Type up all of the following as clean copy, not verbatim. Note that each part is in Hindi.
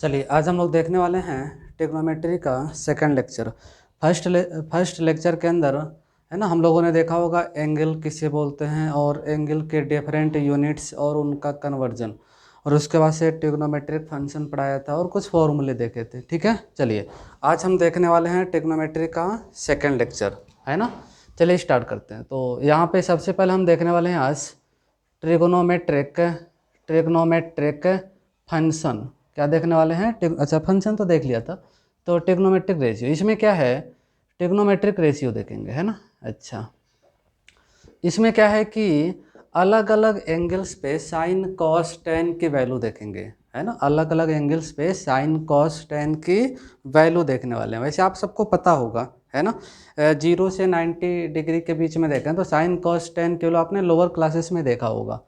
चलिए आज हम लोग देखने वाले हैं ट्रिग्नोमेट्री का सेकंड लेक्चर। फर्स्ट लेक्चर के अंदर है ना, हम लोगों ने देखा होगा एंगल किसे बोलते हैं और एंगल के डिफरेंट यूनिट्स और उनका कन्वर्जन, और उसके बाद से ट्रिग्नोमेट्रिक फंक्शन पढ़ाया था और कुछ फॉर्मूले देखे थे। ठीक है, चलिए आज हम देखने वाले हैं ट्रिग्नोमेट्री का सेकंड लेक्चर, है ना। चलिए स्टार्ट करते हैं। तो यहाँ पे सबसे पहले हम देखने वाले हैं आज ट्रिग्नोमेट्रिक ट्रिग्नोमेट्रिक फंक्शन। क्या देखने वाले हैं? अच्छा, फंक्शन तो देख लिया था। तो ट्रिग्नोमेट्रिक रेशियो, इसमें क्या है? ट्रिग्नोमेट्रिक रेशियो देखेंगे, है ना। अच्छा, इसमें क्या है कि अलग अलग एंगल्स पे साइन कॉस टेन की वैल्यू देखेंगे, है ना। अलग अलग एंगल्स पे साइन कॉस टेन की वैल्यू देखने वाले हैं। वैसे आप सबको पता होगा, है ना, 0 से 90 डिग्री के बीच में देखें तो साइन कॉस टेन केवल आपने लोअर क्लासेस में देखा होगा।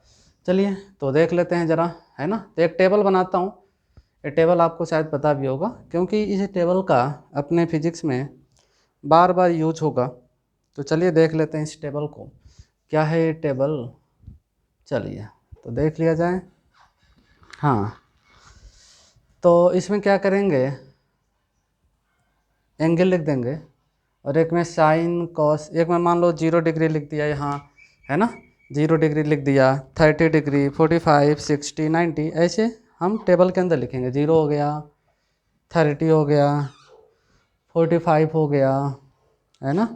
चलिए तो देख लेते हैं ज़रा, है ना। तो एक टेबल बनाता हूँ। ये टेबल आपको शायद पता भी होगा क्योंकि इस टेबल का अपने फिजिक्स में बार बार यूज होगा। तो चलिए देख लेते हैं इस टेबल को, क्या है ये टेबल। चलिए तो देख लिया जाए। हाँ, तो इसमें क्या करेंगे, एंगल लिख देंगे और एक में साइन कॉस, एक में मान लो 0 डिग्री लिख दिया यहाँ, है ना। 0 डिग्री लिख दिया, 30 डिग्री, 45, 60, 90, ऐसे हम टेबल के अंदर लिखेंगे। 0 हो गया, 30 हो गया, 45 हो गया, है ना,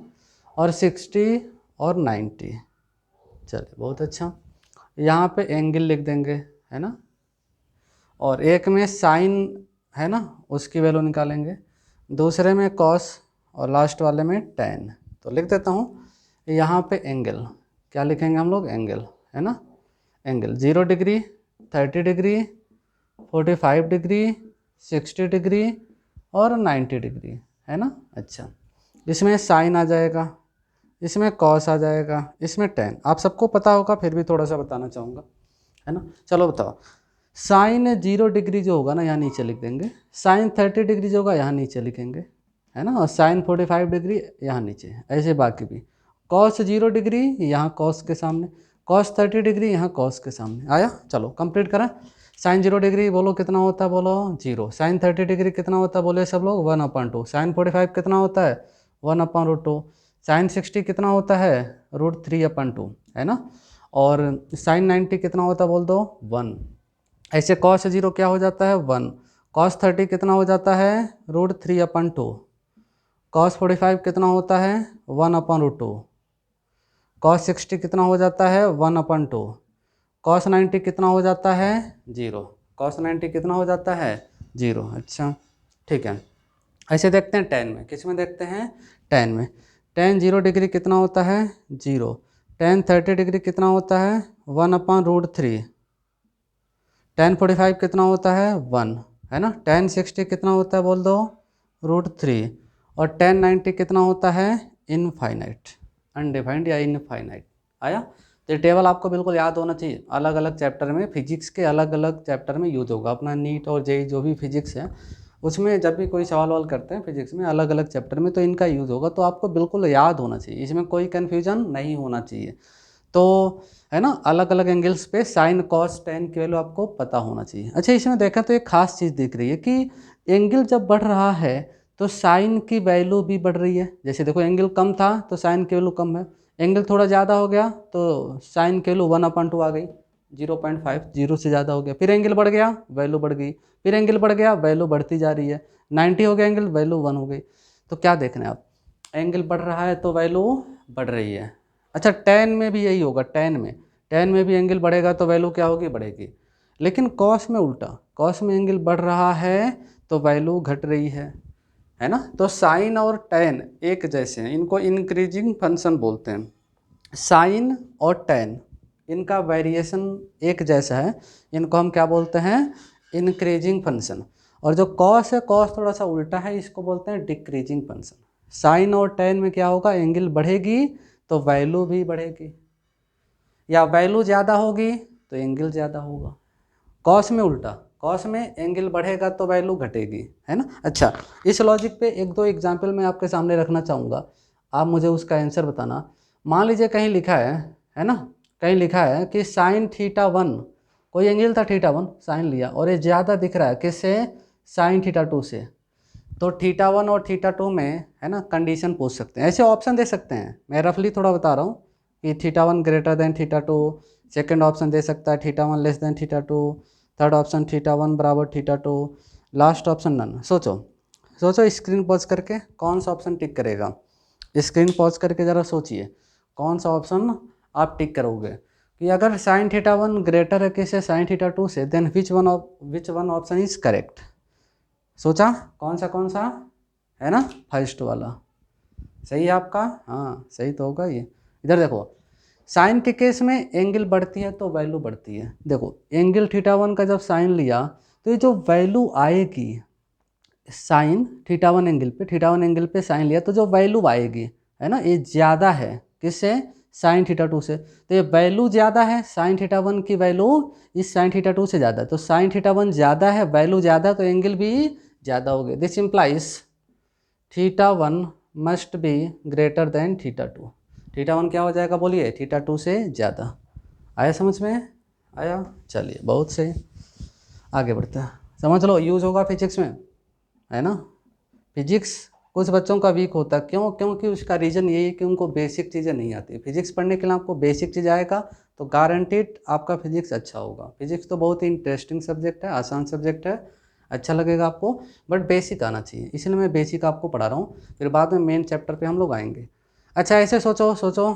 और 60 और 90। चलिए बहुत अच्छा। यहाँ पे एंगल लिख देंगे, है ना, और एक में साइन, है ना, उसकी वैल्यू निकालेंगे, दूसरे में कॉस और लास्ट वाले में टेन। तो लिख देता हूँ यहाँ पे एंगल, क्या लिखेंगे हम लोग? एंगल, है ना। Angle 0 degree, 30 degree, 45 degree, 60 degree और 90 डिग्री, है ना। अच्छा, इसमें साइन आ जाएगा, इसमें कॉस आ जाएगा, इसमें टेन। आप सबको पता होगा, फिर भी थोड़ा सा बताना चाहूँगा, है ना। चलो बताओ, साइन 0 डिग्री जो होगा ना यहाँ नीचे लिख देंगे, साइन 30 डिग्री जो होगा यहाँ नीचे लिखेंगे, है ना, और साइन 45 डिग्री यहाँ नीचे, ऐसे बाकी भी। कॉस 0 डिग्री यहाँ कॉस के सामने, कॉस 30 डिग्री यहाँ कॉस के सामने आया। चलो कंप्लीट करें। साइन 0 डिग्री बोलो कितना होता है? बोलो 0। साइन 30 डिग्री कितना होता है? बोले सब लोग 1/2। साइन 45 कितना होता है? 1/√2। साइन 60 कितना होता है? √3/2, है ना। और साइन 90 कितना होता है? बोल दो 1। ऐसे कॉस 0 क्या हो जाता है? 1। कॉस 30 कितना हो जाता है? √3/2। कॉस 45 कितना होता है? 1/√2। कॉस 60 कितना हो जाता है? 1/2। कॉस 90 कितना हो जाता है? 0। कॉस 90 कितना हो जाता है? 0। अच्छा ठीक है। ऐसे देखते हैं टेन में, किस में देखते हैं? टेन में। टेन 0 डिग्री कितना होता है? 0। टेन 30 डिग्री कितना होता है? 1/√3। टेन 45 कितना होता है? 1, है ना। टेन 60 कितना होता है? बोल दो √3। और टेन 90 कितना होता है? इनफाइनाइट, अनडिफाइंड या इनफाइनाइट। आया। तो ये टेबल आपको बिल्कुल याद होना चाहिए। अलग अलग चैप्टर में, फिजिक्स के अलग अलग चैप्टर में यूज होगा। अपना नीट और जेई जो भी फिजिक्स है उसमें जब भी कोई सवाल वाल करते हैं फिजिक्स में अलग अलग चैप्टर में, तो इनका यूज़ होगा। तो आपको बिल्कुल याद होना चाहिए, इसमें कोई कन्फ्यूजन नहीं होना चाहिए। तो है ना, अलग अलग एंगल्स पे साइन कॉस टेन की वैल्यू आपको पता होना चाहिए। अच्छा, इसमें देखा तो एक खास चीज़ दिख रही है कि एंगल जब बढ़ रहा है तो साइन की वैल्यू भी बढ़ रही है। जैसे देखो, एंगल कम था तो साइन की वैल्यू कम है, एंगल थोड़ा ज़्यादा हो गया तो साइन की वैल्यू 1/2 आ गई, 0.5, 0 से ज़्यादा हो गया। फिर एंगल बढ़ गया, वैल्यू बढ़ गई। फिर एंगल बढ़ गया, वैल्यू बढ़ती जा रही है। 90 हो गया एंगल, वैल्यू 1 हो गई। तो क्या देखना है आप? एंगल बढ़ रहा है तो वैल्यू बढ़ रही है। अच्छा, टेन में भी यही होगा। टेन में भी एंगल बढ़ेगा तो वैल्यू क्या होगी? बढ़ेगी। लेकिन कॉस में उल्टा, कॉस में एंगल बढ़ रहा है तो वैल्यू घट रही है ना। तो साइन और टेन एक जैसे हैं, इनको इंक्रीजिंग फंक्शन बोलते हैं। साइन और टेन इनका वेरिएशन एक जैसा है, इनको हम क्या बोलते हैं? Increasing function. और जो कॉस है, कॉस थोड़ा सा उल्टा है, इसको बोलते हैं डिक्रीजिंग फंक्शन। साइन और टेन में क्या होगा? एंगल बढ़ेगी तो वैल्यू भी बढ़ेगी, या वैल्यू ज़्यादा होगी तो एंगल ज़्यादा होगा। कॉस में उल्टा, कॉस में एंगल बढ़ेगा तो वैल्यू घटेगी, है ना। अच्छा, इस लॉजिक पे एक दो एग्जाम्पल मैं आपके सामने रखना चाहूँगा, आप मुझे उसका आंसर बताना। मान लीजिए कहीं लिखा है ना, कहीं लिखा है कि साइन θ1, कोई एंगल था θ1, साइन लिया और ये ज़्यादा दिख रहा है, किससे? साइन थीटा 2 से, तो थीटा 1 और थीटा 2 में है ना कंडीशन पूछ सकते हैं, ऐसे ऑप्शन दे सकते हैं। मैं रफली थोड़ा बता रहा हूँ कि theta 1 greater than theta 2, second option दे सकता है theta 1 less than theta 2, third option theta 1 बराबर थीटा 2, लास्ट ऑप्शन नन। सोचो सोचो स्क्रीन पॉज करके कौन सा ऑप्शन टिक करेगा, स्क्रीन पॉज करके ज़रा सोचिए कौन सा ऑप्शन आप टिक करोगे कि अगर साइन थीटा 1 ग्रेटर है किससे, साइन थीटा 2 से, then which one option is correct. सोचा कौन सा है ना, फर्स्ट वाला सही है आपका। हाँ सही तो होगा ये। इधर देखो, साइन के केस में एंगल बढ़ती है तो वैल्यू बढ़ती है। देखो एंगल थीटा 1 का जब साइन लिया तो ये जो वैल्यू आएगी साइन थीटा 1 एंगल पे, थीटा 1 एंगल पे साइन लिया तो जो वैल्यू आएगी है ना, ये ज़्यादा है किससे, साइन थीटा 2 से। तो ये वैल्यू ज़्यादा है, साइन थीटा 1 की वैल्यू इस साइन थीटा 2 से ज़्यादा है, तो साइन थीटा 1 ज़्यादा है, वैल्यू ज़्यादा, तो एंगल भी ज़्यादा हो गया। This implies theta 1 must be greater than theta 2। Theta 1 क्या हो जाएगा बोलिए, थीटा 2 से ज़्यादा। आया समझ में, आया, चलिए बहुत सही, आगे बढ़ते हैं। समझ लो यूज़ होगा फिजिक्स में, है ना। फिजिक्स कुछ बच्चों का वीक होता है, क्यों, क्योंकि उसका रीज़न यही है कि उनको बेसिक चीज़ें नहीं आती। फिजिक्स पढ़ने के लिए आपको बेसिक चीज़ आएगा तो गारंटीड आपका फिजिक्स अच्छा होगा। फिजिक्स तो बहुत ही इंटरेस्टिंग सब्जेक्ट है, आसान सब्जेक्ट है, अच्छा लगेगा आपको, बट बेसिक आना चाहिए, इसलिए मैं बेसिक आपको पढ़ा रहा हूँ, फिर बाद में मेन चैप्टर पे हम लोग आएंगे। अच्छा ऐसे सोचो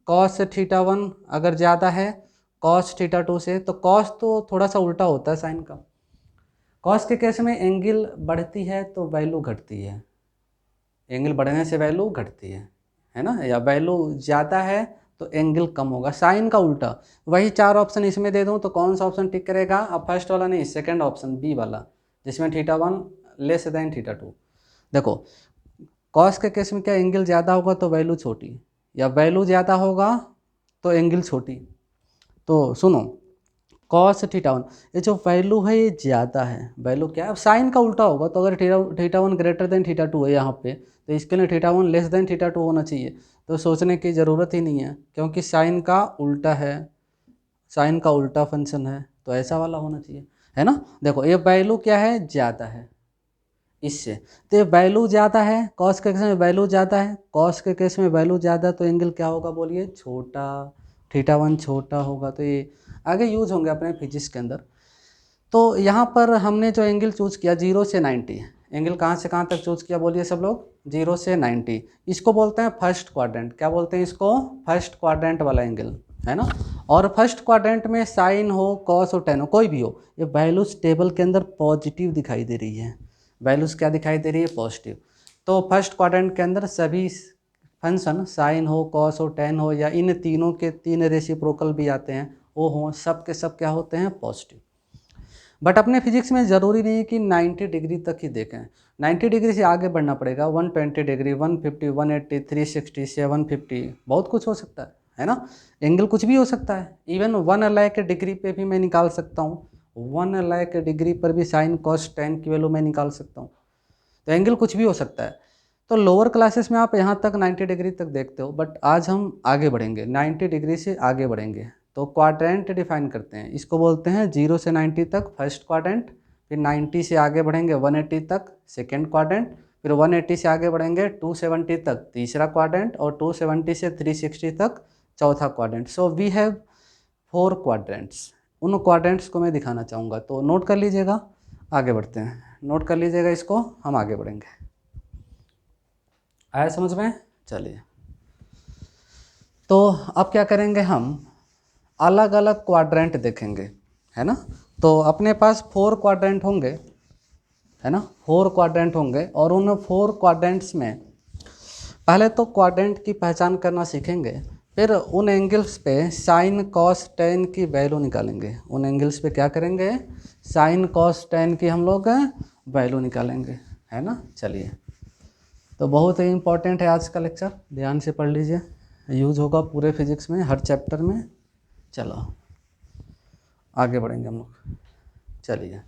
कॉस थीटा 1 अगर ज़्यादा है कॉस थीटा 2 से, तो कॉस तो थोड़ा सा उल्टा होता है साइन का। कॉस के केस में एंगल बढ़ती है तो वैल्यू घटती है, एंगल बढ़ने से वैल्यू घटती है ना, या वैल्यू ज़्यादा है तो एंगल कम होगा। साइन का उल्टा, वही चार ऑप्शन इसमें दे दूं तो कौन सा ऑप्शन टिक करेगा, अब फर्स्ट वाला नहीं, सेकंड ऑप्शन बी वाला, जिसमें थीटा 1 लेस देन थीटा 2। देखो कॉस के केस में क्या, एंगल ज़्यादा होगा तो वैल्यू छोटी, या वैल्यू ज़्यादा होगा तो एंगल छोटी। तो सुनो कॉस थीटा 1, ये जो वैल्यू है ये ज़्यादा है, वैल्यू क्या है, अब साइन का उल्टा होगा, तो अगर थीटा 1 ग्रेटर देन थीटा 2 है यहाँ पे, तो इसके लिए थीटा 1 लेस देन थीटा 2 होना चाहिए। तो सोचने की ज़रूरत ही नहीं है क्योंकि साइन का उल्टा है, साइन का उल्टा फंक्शन है, तो ऐसा वाला होना चाहिए, है ना। देखो ये वैल्यू क्या है, ज़्यादा है इससे, तो ये वैल्यू ज़्यादा है, कॉस के केस में वैल्यू ज़्यादा है, कॉस के केस में वैल्यू ज़्यादा, तो एंगल क्या होगा बोलिए, छोटा, थीटा 1 छोटा होगा। तो ये आगे यूज होंगे अपने फिजिक्स के अंदर। तो यहाँ पर हमने जो एंगल चूज़ किया 0 से 90, एंगल कहाँ से कहाँ तक चूज़ किया बोलिए सब लोग, 0 से 90, इसको बोलते हैं फर्स्ट क्वाड्रेंट। क्या बोलते हैं इसको, फर्स्ट क्वाड्रेंट वाला एंगल, है ना। और फर्स्ट क्वाड्रेंट में साइन हो कॉस हो टेन हो कोई भी हो, ये वैल्यूज टेबल के अंदर पॉजिटिव दिखाई दे रही है, वैल्यूज क्या दिखाई दे रही है, पॉजिटिव। तो फर्स्ट क्वाड्रेंट के अंदर सभी फंक्शन साइन हो कॉस हो टेन हो, या इन तीनों के तीन रेसिप्रोकल भी आते हैं वो हो, सब के सब क्या होते हैं, पॉजिटिव। बट अपने फिजिक्स में ज़रूरी नहीं है कि 90 डिग्री तक ही देखें, 90 डिग्री से आगे बढ़ना पड़ेगा, 120 डिग्री, 150, 180, 360, 750, बहुत कुछ हो सकता है ना। एंगल कुछ भी हो सकता है, इवन 1 लाख डिग्री पे भी मैं निकाल सकता हूँ, 1 लाख डिग्री पर भी साइन कॉस टेन की वैल्यू मैं निकाल सकता हूँ। तो एंगल कुछ भी हो सकता है। तो लोअर क्लासेस में आप यहाँ तक 90 डिग्री तक देखते हो, बट आज हम आगे बढ़ेंगे, 90 डिग्री से आगे बढ़ेंगे। तो क्वाड्रेंट डिफाइन करते हैं, इसको बोलते हैं 0 से 90 तक फर्स्ट क्वाड्रेंट, फिर 90 से आगे बढ़ेंगे 180 तक सेकेंड क्वाड्रेंट, फिर 180 से आगे बढ़ेंगे 270 तक तीसरा क्वाड्रेंट, और 270 से 360 तक चौथा quadrant. So we have 4 quadrants. उन क्वाड्रेंट्स को मैं दिखाना चाहूँगा, तो नोट कर लीजिएगा, आगे बढ़ते हैं, नोट कर लीजिएगा इसको, हम आगे बढ़ेंगे। आया समझ में, चलिए। तो अब क्या करेंगे, हम अलग अलग क्वाड्रेंट देखेंगे, है ना। तो अपने पास 4 क्वाड्रेंट होंगे, है ना, 4 क्वाड्रेंट होंगे, और उन 4 क्वाड्रेंट्स में पहले तो क्वाड्रेंट की पहचान करना सीखेंगे, फिर उन एंगल्स पे साइन कॉस टेन की वैल्यू निकालेंगे, उन एंगल्स पे क्या करेंगे, साइन कॉस टेन की हम लोग वैल्यू निकालेंगे, है ना। चलिए, तो बहुत ही इंपॉर्टेंट है आज का लेक्चर, ध्यान से पढ़ लीजिए, यूज़ होगा पूरे फिजिक्स में हर चैप्टर में। चलो आगे बढ़ेंगे हम लोग, चलिए।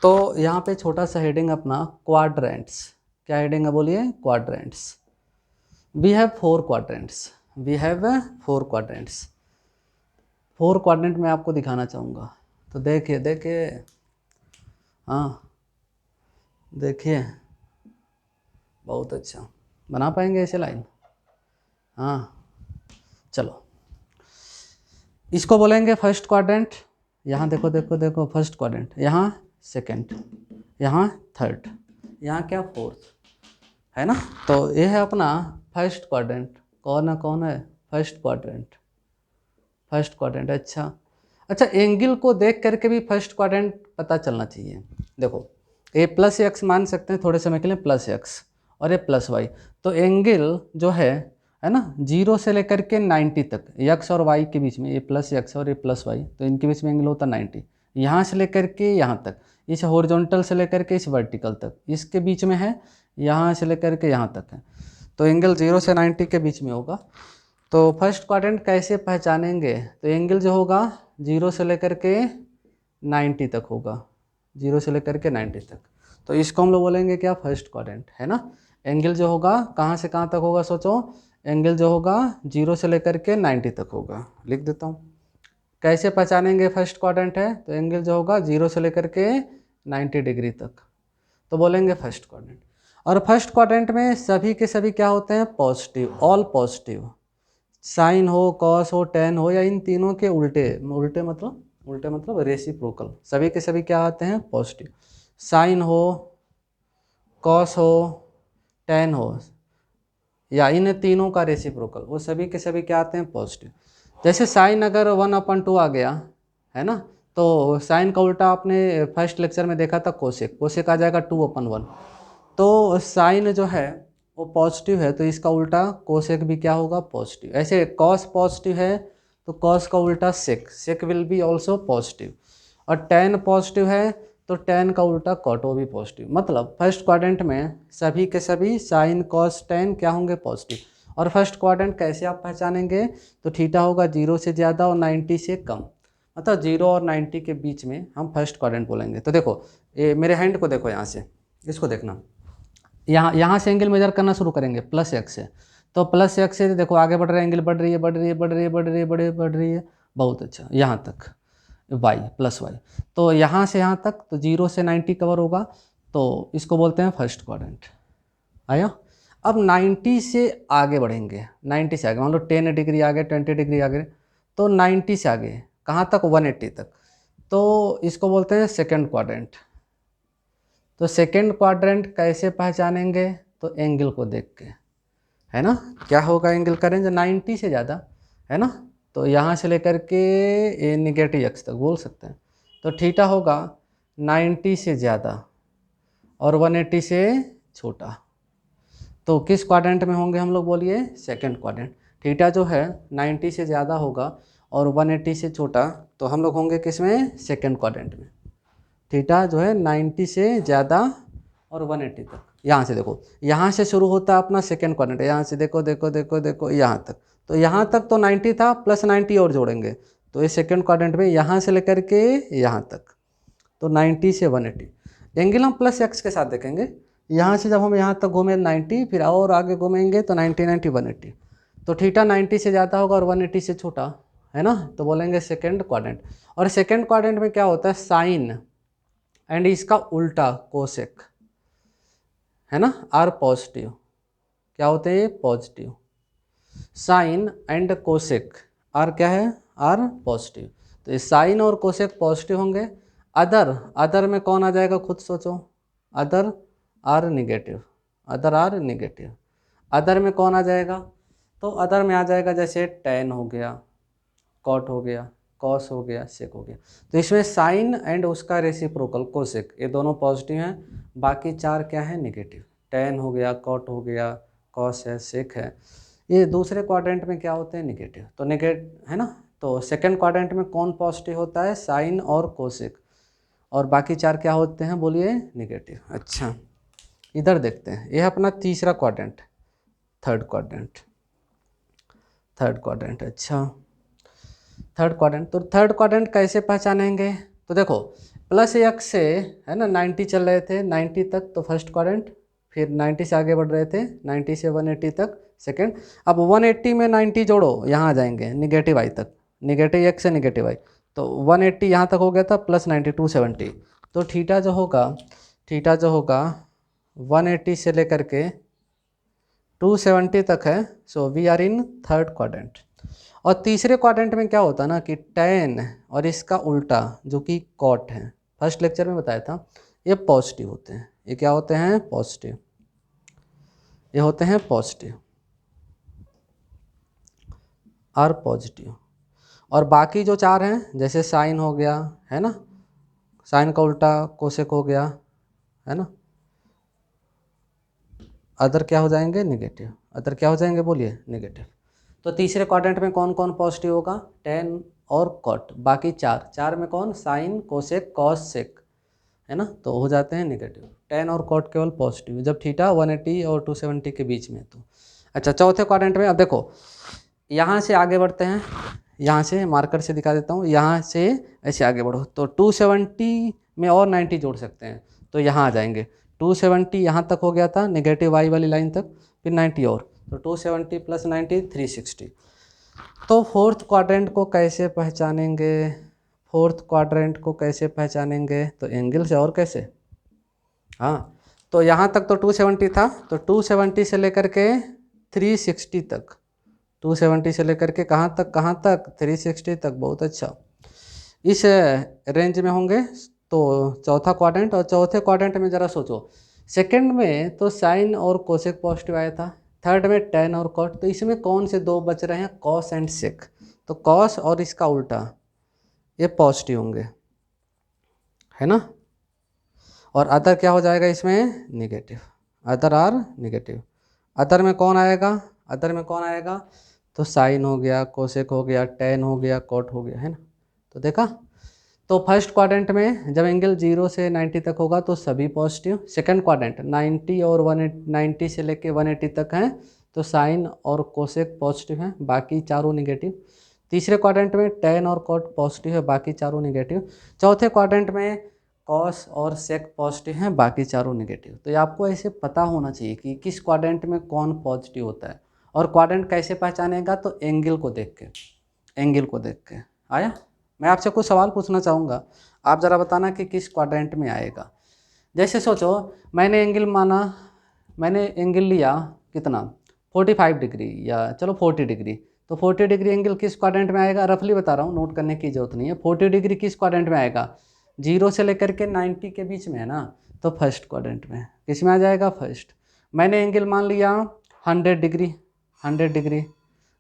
तो यहाँ पे छोटा सा हेडिंग अपना क्वाड्रेंट्स, क्या हेडिंग है बोलिए, quadrants. We have 4 quadrants, we have 4 quadrants. 4 quadrant में आपको दिखाना चाहूँगा, तो देखिए हाँ देखिए, बहुत अच्छा बना पाएंगे ऐसे लाइन। हाँ चलो, इसको बोलेंगे फर्स्ट क्वाड्रेंट। यहाँ देखो देखो देखो, फर्स्ट क्वाड्रेंट, यहाँ सेकंड, यहाँ थर्ड, यहाँ क्या फोर्थ, है ना। तो ये है अपना फर्स्ट क्वाड्रेंट। कौन है फर्स्ट क्वाड्रेंट? First quadrant. अच्छा अच्छा, एंगल को देख करके भी फर्स्ट क्वाड्रेंट पता चलना चाहिए। देखो ए प्लस एक्स मान सकते हैं थोड़े समय के लिए, प्लस एक्स और ये प्लस वाई। तो एंगल जो है ना, 0 से लेकर के 90 तक, एक्स और वाई के बीच में, ये प्लस एक्स और ये प्लस वाई, तो इनके बीच में एंगल होता है 90। यहाँ से लेकर के यहाँ तक, इस हॉरिजॉन्टल से लेकर के इस वर्टिकल तक, इसके बीच में है, यहाँ से लेकर के यहाँ तक है। तो एंगल 0 से 90 के बीच में होगा। तो फर्स्ट क्वाड्रेंट कैसे पहचानेंगे? तो एंगल जो होगा 0 से लेकर के 90 तक होगा, 0 से लेकर के 90 तक। तो इसको हम लोग बोलेंगे क्या? फर्स्ट क्वाड्रेंट, है ना। एंगल जो होगा कहाँ से कहाँ तक होगा? सोचो, एंगल जो होगा 0 से लेकर के 90 तक होगा। लिख देता हूँ, कैसे पहचानेंगे फर्स्ट क्वाड्रेंट है? तो एंगल जो होगा 0 से लेकर के 90 डिग्री तक, तो बोलेंगे फर्स्ट क्वाड्रेंट। और फर्स्ट क्वाड्रेंट में सभी के सभी क्या होते हैं? Positive, all positive. साइन हो, कॉस हो, टेन हो, या इन तीनों के उल्टे, उल्टे मतलब रेसिप्रोकल, सभी के सभी क्या आते हैं? पॉजिटिव। साइन हो, कॉस हो, टेन हो, या इन तीनों का रेसिप्रोकल, वो सभी के सभी क्या आते हैं? पॉजिटिव। जैसे साइन अगर 1/2 आ गया, है ना, तो साइन का उल्टा आपने फर्स्ट लेक्चर में देखा था, कोसेक। कोसेक आ जाएगा 2/1। तो साइन जो है वो पॉजिटिव है, तो इसका उल्टा कोसेक भी क्या होगा? पॉजिटिव। ऐसे कॉस पॉजिटिव है तो कॉस का उल्टा सेक, सेक विल बी ऑल्सो पॉजिटिव। और टेन पॉजिटिव है तो टेन का उल्टा कॉट, वो भी पॉजिटिव। मतलब फर्स्ट क्वाड्रेंट में सभी के सभी साइन कॉस टेन क्या होंगे? पॉजिटिव। और फर्स्ट क्वाड्रेंट कैसे आप पहचानेंगे? तो थीटा होगा 0 से ज़्यादा और 90 से कम, मतलब 0 और 90 के बीच में हम फर्स्ट क्वाड्रेंट बोलेंगे। तो देखो, ये मेरे हैंड को देखो, यहाँ से इसको देखना, यहाँ से एंगल मेजर करना शुरू करेंगे प्लस एक्स से। तो प्लस एक्स से देखो आगे बढ़ रहा है, एंगल बढ़ रही है, बढ़ रही है, बढ़ रही है, बढ़ रही है, बढ़ रही है, बहुत अच्छा, यहाँ तक वाई प्लस वाई। तो यहाँ से यहाँ तक तो 0 से 90 कवर होगा, तो इसको बोलते हैं फर्स्ट क्वाड्रेंट। आया। अब 90 से आगे बढ़ेंगे, 90 से आगे मान लो 10 डिग्री आगे, 20 डिग्री आगे, तो 90 से आगे कहाँ तक? 180 तक, तो इसको बोलते हैं सेकेंड क्वाड्रेंट। तो सेकेंड क्वाड्रेंट कैसे पहचानेंगे? तो एंगल को देख के, है ना। क्या होगा? एंगल का रेंज 90 से ज़्यादा, है ना। तो यहाँ से लेकर के ये निगेटिव एक्स तक बोल सकते हैं। तो थीटा होगा 90 से ज़्यादा और 180 से छोटा। तो किस क्वाड्रेंट में होंगे हम लोग? बोलिए, सेकंड क्वाड्रेंट। थीटा जो है 90 से ज़्यादा होगा और 180 से छोटा, तो हम लोग होंगे किस में? सेकंड क्वाड्रेंट में। थीटा जो है 90 से ज़्यादा और 180 तक। यहाँ से देखो, यहाँ से शुरू होता है अपना सेकेंड क्वाड्रेंट, यहाँ से देखो देखो देखो देखो यहाँ तक, तो यहाँ तक तो 90 था, प्लस 90 और जोड़ेंगे, तो ये सेकेंड क्वाड्रेंट में यहाँ से लेकर के यहाँ तक, तो 90 से 180। एंगल हम प्लस एक्स के साथ देखेंगे। यहाँ से जब हम यहाँ तक घूमे 90, फिर और आगे घूमेंगे तो 90 90 180, तो थीटा 90 से ज़्यादा होगा और 180 से छोटा, है ना, तो बोलेंगे सेकेंड क्वाड्रेंट। और सेकेंड क्वाड्रेंट में क्या होता है? साइन एंड इसका उल्टा कोसेक, है ना, आर पॉजिटिव। क्या होते हैं? Positive. Sine and cosec are क्या है? Are positive. तो ये साइन और कोसेक पॉजिटिव होंगे। अदर में कौन आ जाएगा? खुद सोचो। Other are negative, other are negative. Other में कौन आ जाएगा? तो अदर में आ जाएगा जैसे टेन हो गया, कॉट हो गया, कॉस हो गया, सेक हो गया। तो इसमें साइन एंड उसका रेसिप्रोकल कोसेक, ये दोनों पॉजिटिव हैं, बाकी चार क्या है? नेगेटिव। टेन हो गया, कॉट हो गया, कॉस है, सेक है, ये दूसरे क्वाड्रेंट में क्या होते हैं? नेगेटिव। तो है ना। तो सेकंड क्वाड्रेंट में कौन पॉजिटिव होता है? साइन और कोसेक, और बाकी चार क्या होते हैं? बोलिए, नेगेटिव। अच्छा, इधर देखते हैं, यह अपना तीसरा quadrant, third quadrant. Third quadrant, अच्छा, थर्ड क्वाड्रेंट। तो थर्ड क्वाड्रेंट कैसे पहचानेंगे? तो देखो, प्लस एक्स से, है ना, 90 चल रहे थे, 90 तक तो फर्स्ट क्वाड्रेंट, फिर 90 से आगे बढ़ रहे थे, 90 से 180 तक सेकंड। अब 180 में 90 जोड़ो, यहाँ आ जाएंगे निगेटिव आई तक, निगेटिव एक्स से निगेटिव आई, तो 180 यहाँ तक हो गया था, प्लस 90 270, तो थीटा जो होगा 180 से लेकर के 270 तक है। So we are in third quadrant. और तीसरे क्वाड्रेंट में क्या होता है ना कि tan और इसका उल्टा जो कि cot है, फर्स्ट लेक्चर में बताया था, ये पॉजिटिव होते हैं। ये क्या होते हैं? पॉजिटिव। ये होते हैं पॉजिटिव और पॉजिटिव। और बाकी जो चार हैं, जैसे साइन हो गया है ना, साइन का उल्टा कोसेक हो गया है ना, अदर क्या हो जाएंगे? नेगेटिव। अदर क्या हो जाएंगे? बोलिए, नेगेटिव। तो तीसरे क्वाड्रेंट में कौन कौन पॉजिटिव होगा? tan और cot। बाकी चार में कौन? साइन, कोसेक, कॉस, सेक, है ना, तो हो जाते हैं नेगेटिव। tan और cot केवल पॉजिटिव, जब थीटा 180 और 270 के बीच में। तो अच्छा, चौथे क्वाड्रेंट में अब देखो, यहाँ से आगे बढ़ते हैं, यहाँ से मार्कर से दिखा देता हूँ, यहाँ से ऐसे आगे बढ़ो तो 270 में और 90 जोड़ सकते हैं, तो यहाँ आ जाएंगे। 270 यहाँ तक हो गया था, नेगेटिव y वाली लाइन तक, फिर 90 और, तो 270 प्लस 90 360। तो फोर्थ क्वाड्रेंट को कैसे पहचानेंगे? फोर्थ क्वाड्रेंट को कैसे पहचानेंगे? तो एंगल से, और कैसे? हाँ, तो यहाँ तक तो 270 था, तो 270 से लेकर के 360 तक, 270 से लेकर के कहाँ तक? 360 तक। बहुत अच्छा, इस रेंज में होंगे तो चौथा क्वाड्रेंट। और चौथे क्वाड्रेंट में ज़रा सोचो, सेकंड में तो साइन और कोसेक पॉजिटिव आया था, थर्ड में tan और cot, तो इसमें कौन से दो बच रहे हैं? कॉस एंड सेक। तो कॉस और इसका उल्टा ये पॉजिटिव होंगे, है ना। और अदर क्या हो जाएगा इसमें? Negative. Other are negative. Other में कौन आएगा? अदर में कौन आएगा? तो साइन हो गया, कोसेक हो गया, tan हो गया, cot हो गया, है ना। तो देखा, तो फर्स्ट क्वाड्रेंट में जब एंगल 0 से 90 तक होगा तो सभी पॉजिटिव। सेकंड क्वाड्रेंट 90 और 190 से लेके 180 तक हैं, तो साइन और कोसेक पॉजिटिव हैं, बाकी चारों नेगेटिव। तीसरे क्वाड्रेंट में tan और cot पॉजिटिव है, बाकी चारों नेगेटिव। चौथे क्वाड्रेंट में कॉस और सेक पॉजिटिव हैं, बाकी चारों नेगेटिव। तो ये आपको ऐसे पता होना चाहिए कि किस क्वाड्रेंट में कौन पॉजिटिव होता है। और क्वाड्रेंट कैसे पहचानेगा? तो एंगल को देख के, एंगल को देख के। आया? मैं आपसे कुछ सवाल पूछना चाहूँगा, आप ज़रा बताना कि किस क्वाड्रेंट में आएगा। जैसे सोचो, मैंने एंगल लिया कितना? 45 डिग्री, या चलो 40 डिग्री। तो 40 डिग्री एंगल किस क्वाड्रेंट में आएगा? रफली बता रहा हूँ, नोट करने की जरूरत नहीं है। 40 डिग्री किस क्वाड्रेंट में आएगा? 0 से लेकर के 90 के बीच में, है ना, तो फर्स्ट क्वाड्रेंट में। किस में आ जाएगा? फर्स्ट। मैंने एंगल मान लिया 100 डिग्री, 100 डिग्री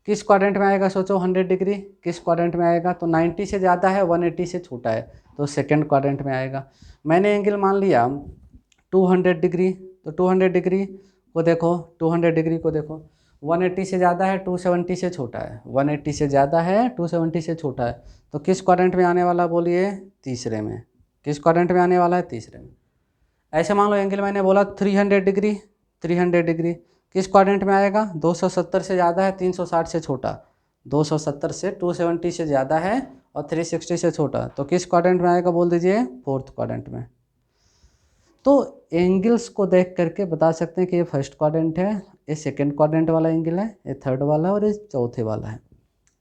किस क्वाड्रेंट में आएगा? सोचो, 100 डिग्री किस क्वाड्रेंट में आएगा? तो 90 से ज़्यादा है, 180 से छोटा है, तो सेकंड क्वाड्रेंट में आएगा। मैंने एंगल मान लिया 200 डिग्री, तो 200 डिग्री को देखो, 200 डिग्री को देखो, 180 से ज़्यादा है, 270 से छोटा है, 180 से ज़्यादा है, 270 से छोटा है, तो किस क्वाड्रेंट में आने वाला? बोलिए, तीसरे में। किस क्वाड्रेंट में आने वाला है? तीसरे में। ऐसे मान लो एंगल मैंने बोला 300 डिग्री, 300 डिग्री किस क्वाड्रेंट में आएगा? 270 से ज़्यादा है, 360 से छोटा, 270 से 270 से ज़्यादा है और 360 से छोटा, तो किस क्वाड्रेंट में आएगा? बोल दीजिए, फोर्थ क्वाड्रेंट में। तो एंगल्स को देख करके बता सकते हैं कि ये फर्स्ट क्वाड्रेंट है, ये सेकंड क्वाड्रेंट वाला एंगल है, ये थर्ड वाला है और ये चौथे वाला है।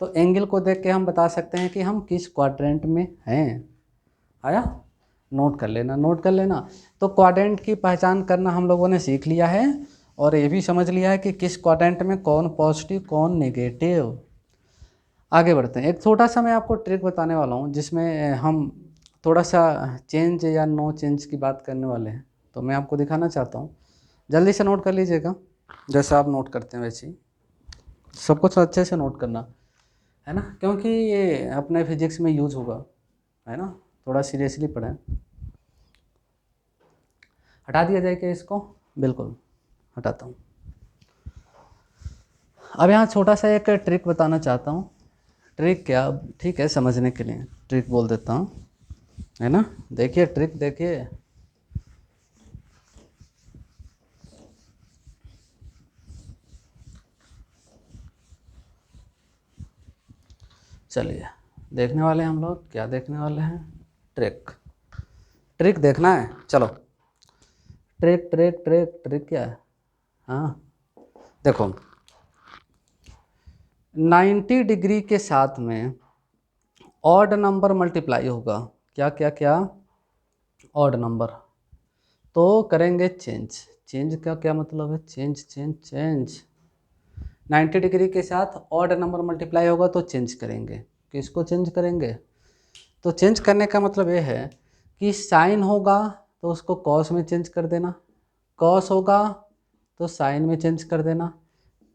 तो एंगल को देख के हम बता सकते हैं कि हम किस क्वाड्रेंट में हैं। आया? नोट कर लेना, नोट कर लेना। तो क्वाड्रेंट की पहचान करना हम लोगों ने सीख लिया है, और ये भी समझ लिया है कि किस क्वाड्रेंट में कौन पॉजिटिव कौन नेगेटिव। आगे बढ़ते हैं। एक छोटा सा मैं आपको ट्रिक बताने वाला हूँ, जिसमें हम थोड़ा सा चेंज या नो चेंज की बात करने वाले हैं, तो मैं आपको दिखाना चाहता हूँ। जल्दी से नोट कर लीजिएगा, जैसे आप नोट करते हैं वैसे ही सब कुछ अच्छे से नोट करना, है ना, क्योंकि ये अपने फिजिक्स में यूज होगा, है ना। थोड़ा सीरियसली पढ़ें। हटा दिया जाए क्या इसको? बिल्कुल हटाता हूँ। अब यहाँ छोटा सा एक ट्रिक बताना चाहता हूँ। ट्रिक क्या, ठीक है, समझने के लिए ट्रिक बोल देता हूँ, है ना। देखिए ट्रिक, देखिए, चलिए देखने वाले हैं हम लोग। क्या देखने वाले हैं? ट्रिक। ट्रिक देखना है, चलो। ट्रिक ट्रिक ट्रिक ट्रिक क्या है? हाँ देखो, 90 डिग्री के साथ में ऑड नंबर मल्टीप्लाई होगा। क्या क्या क्या? ऑड नंबर, तो करेंगे चेंज। चेंज का क्या मतलब है? Change change change. 90 डिग्री के साथ ऑड नंबर मल्टीप्लाई होगा तो चेंज करेंगे। किसको चेंज करेंगे? तो चेंज करने का मतलब ये है कि साइन होगा तो उसको कॉस में चेंज कर देना, कॉस होगा तो साइन में चेंज कर देना,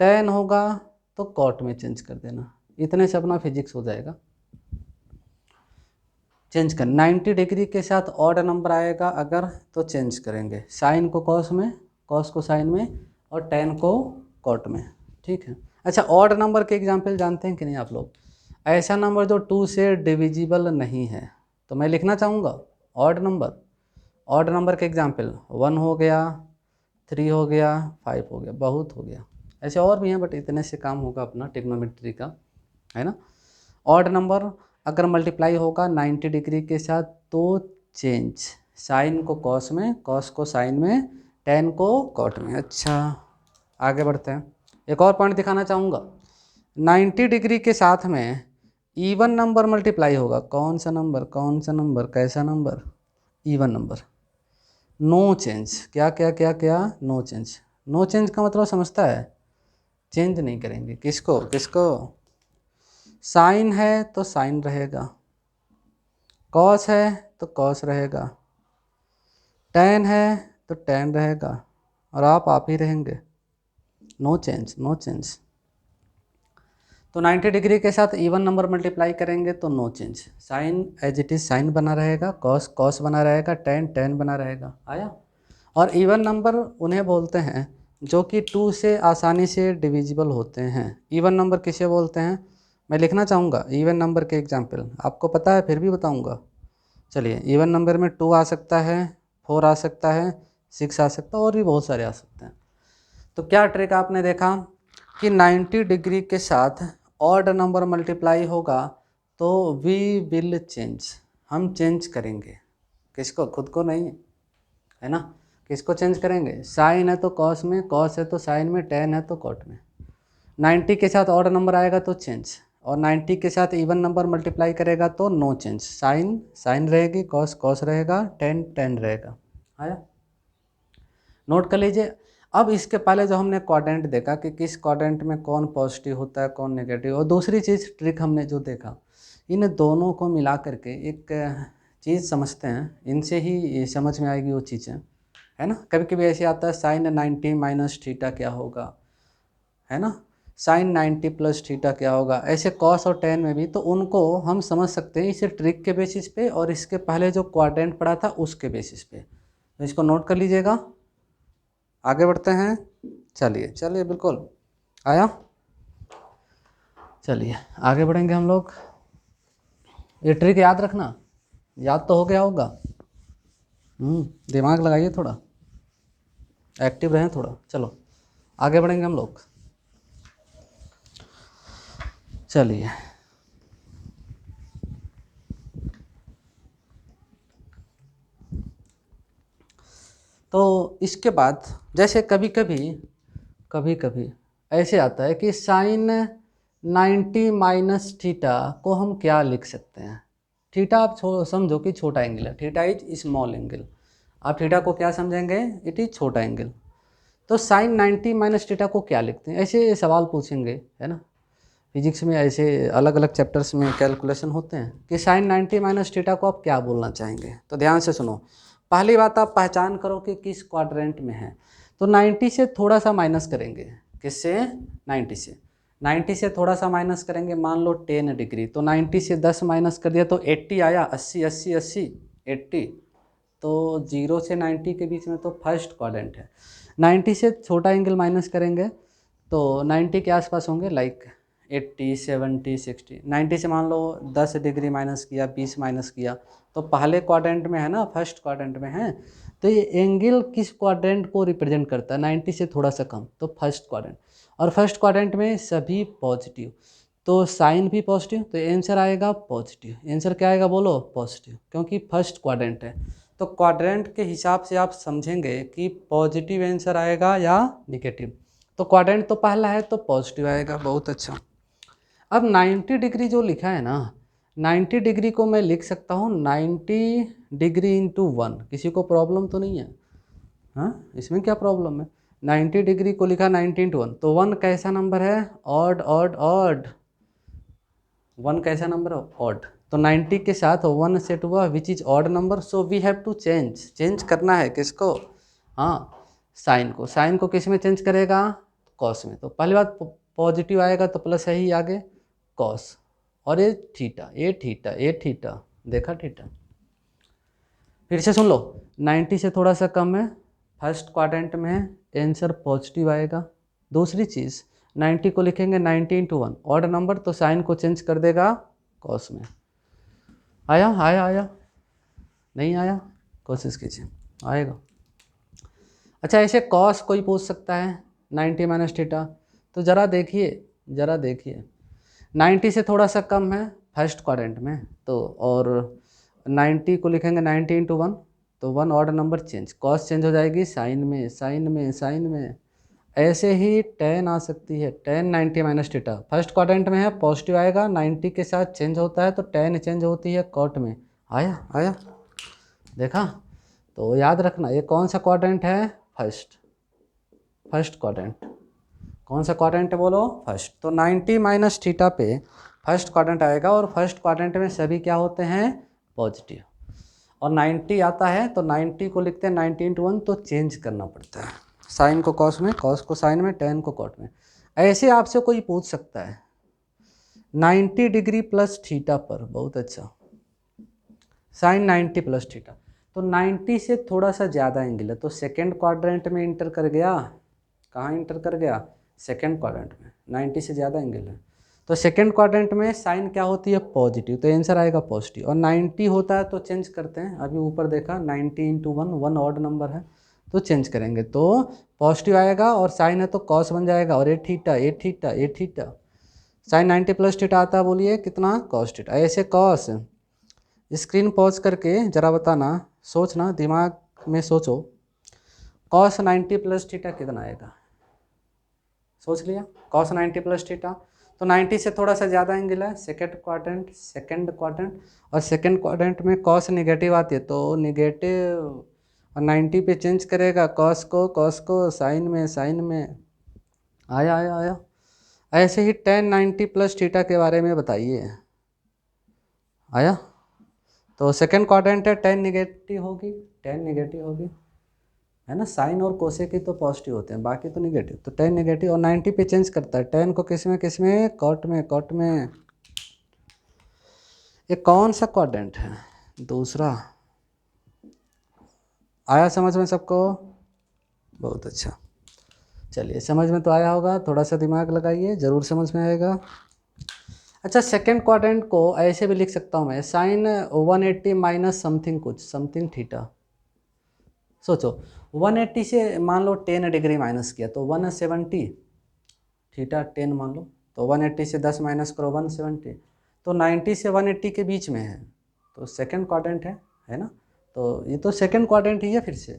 टेन होगा तो कॉट में चेंज कर देना। इतने से अपना फिजिक्स हो जाएगा। चेंज कर 90 डिग्री के साथ ऑड नंबर आएगा अगर तो चेंज करेंगे, साइन को कॉस में, कॉस को साइन में, और टेन को कॉट में। ठीक है। अच्छा, ऑड नंबर के एग्जाम्पल जानते हैं कि नहीं आप लोग? ऐसा नंबर जो 2 से डिविजिबल नहीं है, तो मैं लिखना चाहूँगा ऑड नंबर। ऑड नंबर के एग्जाम्पल 1 हो गया, 3 हो गया, 5 हो गया, बहुत हो गया। ऐसे और भी हैं बट इतने से काम होगा अपना ट्रिग्नोमेट्री का, है ना। ऑड नंबर अगर मल्टीप्लाई होगा 90 डिग्री के साथ तो चेंज, साइन को कॉस में, कॉस को साइन में, टेन को कॉट में। अच्छा, आगे बढ़ते हैं। एक और पॉइंट दिखाना चाहूँगा। 90 डिग्री के साथ में इवन नंबर मल्टीप्लाई होगा। कौन सा नंबर? कौन सा नंबर? कैसा number? Even number. No change. क्या क्या क्या क्या? No change. नो चेंज का मतलब समझता है? चेंज नहीं करेंगे। किसको किसको? साइन है तो साइन रहेगा, कॉस है तो कॉस रहेगा, टेन है तो टेन रहेगा, और आप ही रहेंगे। No change, no change. तो 90 डिग्री के साथ इवन नंबर मल्टीप्लाई करेंगे तो no change, sine as it is sine बना रहेगा, कॉस कॉस बना रहेगा, टेन टेन बना रहेगा। आया। और इवन नंबर उन्हें बोलते हैं जो कि 2 से आसानी से डिविजिबल होते हैं। इवन नंबर किसे बोलते हैं? मैं लिखना चाहूँगा इवन नंबर के एग्जाम्पल। आपको पता है फिर भी बताऊँगा। चलिए, इवन नंबर में 2 आ सकता है, 4 आ सकता है, 6 आ सकता है, और भी बहुत सारे आ सकते हैं। तो क्या ट्रिक आपने देखा कि 90 डिग्री के साथ ऑड नंबर मल्टीप्लाई होगा तो वी विल चेंज, हम चेंज करेंगे। किसको? खुद को नहीं, है ना। किसको चेंज करेंगे? साइन है तो कॉस में, कॉस है तो साइन में, टेन है तो कॉट में। 90 के साथ ऑड नंबर आएगा तो चेंज, और 90 के साथ इवन नंबर मल्टीप्लाई करेगा तो नो चेंज। साइन साइन रहेगी, कॉस कॉस रहेगा, टेन टेन रहेगा। आया। नोट कर लीजिए। अब इसके पहले जो हमने क्वाड्रेंट देखा कि किस क्वाड्रेंट में कौन पॉजिटिव होता है कौन नेगेटिव, और दूसरी चीज़ ट्रिक हमने जो देखा, इन दोनों को मिला करके एक चीज़ समझते हैं, इनसे ही समझ में आएगी वो चीज़ें, है ना। कभी कभी ऐसे आता है साइन 90 माइनस थीटा क्या होगा, है ना, साइन 90 प्लस थीटा क्या होगा, ऐसे कॉस और टेन में भी। तो उनको हम समझ सकते हैं इसे ट्रिक के बेसिस पे और इसके पहले जो क्वाड्रेंट पढ़ा था उसके बेसिस पे। तो इसको नोट कर लीजिएगा। आगे बढ़ते हैं। चलिए चलिए, बिल्कुल आया। चलिए आगे बढ़ेंगे हम लोग। ये ट्रिक याद रखना, याद तो हो गया होगा। दिमाग लगाइए, थोड़ा एक्टिव रहें थोड़ा। चलो आगे बढ़ेंगे हम लोग। चलिए, तो इसके बाद जैसे कभी कभी ऐसे आता है कि साइन 90 माइनस थीटा को हम क्या लिख सकते हैं। थीटा आप समझो कि छोटा एंगल है, थीटा इज स्मॉल एंगल। आप थीटा को क्या समझेंगे? इट इज छोटा एंगल। तो साइन 90 माइनस थीटा को क्या लिखते हैं? ऐसे सवाल पूछेंगे, है ना। फिजिक्स में ऐसे अलग अलग चैप्टर्स में कैलकुलेशन होते हैं कि साइन 90 माइनस थीटा को आप क्या बोलना चाहेंगे। तो ध्यान से सुनो। पहली बात, आप पहचान करो कि किस क्वाड्रेंट में है। तो 90 से थोड़ा सा माइनस करेंगे। किससे? 90 से। 90 से थोड़ा सा माइनस करेंगे, मान लो 10 डिग्री, तो 90 से 10 माइनस कर दिया तो 80 आया। 80 80 80 80। तो 0 से 90 के बीच में तो फर्स्ट क्वाड्रेंट है। 90 से छोटा एंगल माइनस करेंगे तो 90 के आसपास होंगे, लाइक 80 70 60। 90 से मान लो 10 डिग्री माइनस किया, 20 माइनस किया, तो पहले क्वाड्रेंट में है ना, फर्स्ट क्वाड्रेंट में है। तो ये एंगल किस क्वाड्रेंट को रिप्रेजेंट करता है? 90 से थोड़ा सा कम, तो फर्स्ट क्वाड्रेंट। और फर्स्ट क्वाड्रेंट में सभी पॉजिटिव, तो साइन भी पॉजिटिव, तो आंसर आएगा पॉजिटिव। आंसर क्या आएगा बोलो? पॉजिटिव, क्योंकि फर्स्ट क्वाड्रेंट है। तो क्वाड्रेंट के हिसाब से आप समझेंगे कि पॉजिटिव आंसर आएगा या निगेटिव। तो क्वाड्रेंट तो पहला है तो पॉजिटिव आएगा। बहुत अच्छा। अब 90 डिग्री जो लिखा है ना, 90 डिग्री को मैं लिख सकता हूँ 90 डिग्री इंटू 1, किसी को प्रॉब्लम तो नहीं है? हाँ, इसमें क्या प्रॉब्लम है? 90 डिग्री को लिखा 90 इंटू 1, तो 1 कैसा नंबर है? Odd odd odd. 1 कैसा नंबर है? ऑड। तो 90 के साथ 1 सेट हुआ which is odd number, so we have to change करना है किसको? हाँ, साइन को। साइन को किस में चेंज करेगा? कॉस में। तो पहली बात पॉजिटिव आएगा तो प्लस है ही आगे कॉस, और ये थीटा, ये थीटा, ये थीटा, देखा थीटा। फिर से सुन लो, 90 से थोड़ा सा कम है, फर्स्ट क्वाड्रेंट में है, आंसर पॉजिटिव आएगा। दूसरी चीज़ 90 को लिखेंगे 90 इंटू 1, ऑड नंबर, तो साइन को चेंज कर देगा कॉस में। आया आया आया? नहीं आया? कोशिश कीजिए, आएगा। अच्छा, ऐसे कॉस कोई पूछ सकता है 90 माइनस थीटा, तो ज़रा देखिए 90 से थोड़ा सा कम है फर्स्ट क्वाड्रेंट में, तो और 90 को लिखेंगे 90 इंटू 1, तो 1 odd number change, cos change हो जाएगी साइन में, साइन में, साइन में। ऐसे ही tan आ सकती है, tan 90 minus theta, first quadrant में है, पॉजिटिव आएगा, 90 के साथ चेंज होता है तो tan चेंज होती है कॉट में। आया आया? देखा? तो याद रखना, ये कौन सा क्वाड्रेंट है? First quadrant. कौन सा क्वाड्रेंट है बोलो? फर्स्ट। तो 90 माइनस थीटा पे फर्स्ट क्वाड्रेंट आएगा, और फर्स्ट क्वाड्रेंट में सभी क्या होते हैं? पॉजिटिव। और 90 आता है तो 90 को लिखते हैं 90 इंटू 1, तो चेंज करना पड़ता है, साइन को कॉस में, कॉस को साइन में, tan को कॉट में। ऐसे आपसे कोई पूछ सकता है 90 डिग्री प्लस थीटा पर, बहुत अच्छा, साइन 90 प्लस थीटा, तो 90 से थोड़ा सा ज़्यादा एंगल है, तो सेकेंड क्वाड्रेंट में इंटर कर गया। कहाँ इंटर कर गया? सेकेंड क्वाड्रेंट में। 90 से ज़्यादा एंगल है तो सेकेंड क्वाड्रेंट में साइन क्या होती है? पॉजिटिव, तो आंसर आएगा पॉजिटिव। और 90 होता है तो चेंज करते हैं, अभी ऊपर देखा 90 इंटू 1, 1 ऑड नंबर है तो चेंज करेंगे, तो पॉजिटिव आएगा, और साइन है तो कॉस बन जाएगा, और ये थीटा, ये थीटा, ये थीटा, साइन 90 प्लस थीटा आता है, बोलिए कितना? Cos theta. ऐसे कॉस, स्क्रीन पॉज करके ज़रा बताना, सोचना, दिमाग में सोचो, कॉस 90 प्लस थीटा कितना आएगा? सोच लिया? कॉस 90 प्लस थीटा, तो 90 से थोड़ा सा ज़्यादा एंगल है, सेकेंड क्वाड्रेंट, और सेकेंड क्वाड्रेंट में कॉस निगेटिव आती है, तो निगेटिव, और 90 पे चेंज करेगा कॉस को साइन में, साइन में। आया आया आया? ऐसे ही tan 90 प्लस थीटा के बारे में बताइए। आया? तो सेकेंड क्वाड्रेंट है, tan निगेटिव होगी, है ना? साइन और कोसे की तो पॉजिटिव होते हैं, बाकी तो निगेटिव, तो tan निगेटिव, और 90 पे चेंज करता है, tan को किस में? कॉट में। ये कौन सा क्वाड्रेंट है? दूसरा। आया समझ में सबको? बहुत अच्छा, चलिए, समझ में तो आया होगा, थोड़ा सा दिमाग लगाइए, ज़रूर समझ में आएगा। अच्छा, सेकेंड क्वाड्रेंट को ऐसे भी लिख सकता हूँ मैं, साइन 180 माइनस समथिंग कुछ, समथिंग थीटा। सोचो 180 से मान लो 10 डिग्री माइनस किया तो 170, थीटा 10 मान लो, तो 180 से 10 माइनस करो 170, तो 90 से 180 के बीच में है, तो सेकेंड क्वाड्रेंट है ना? तो ये तो सेकेंड क्वाड्रेंट ही है फिर से।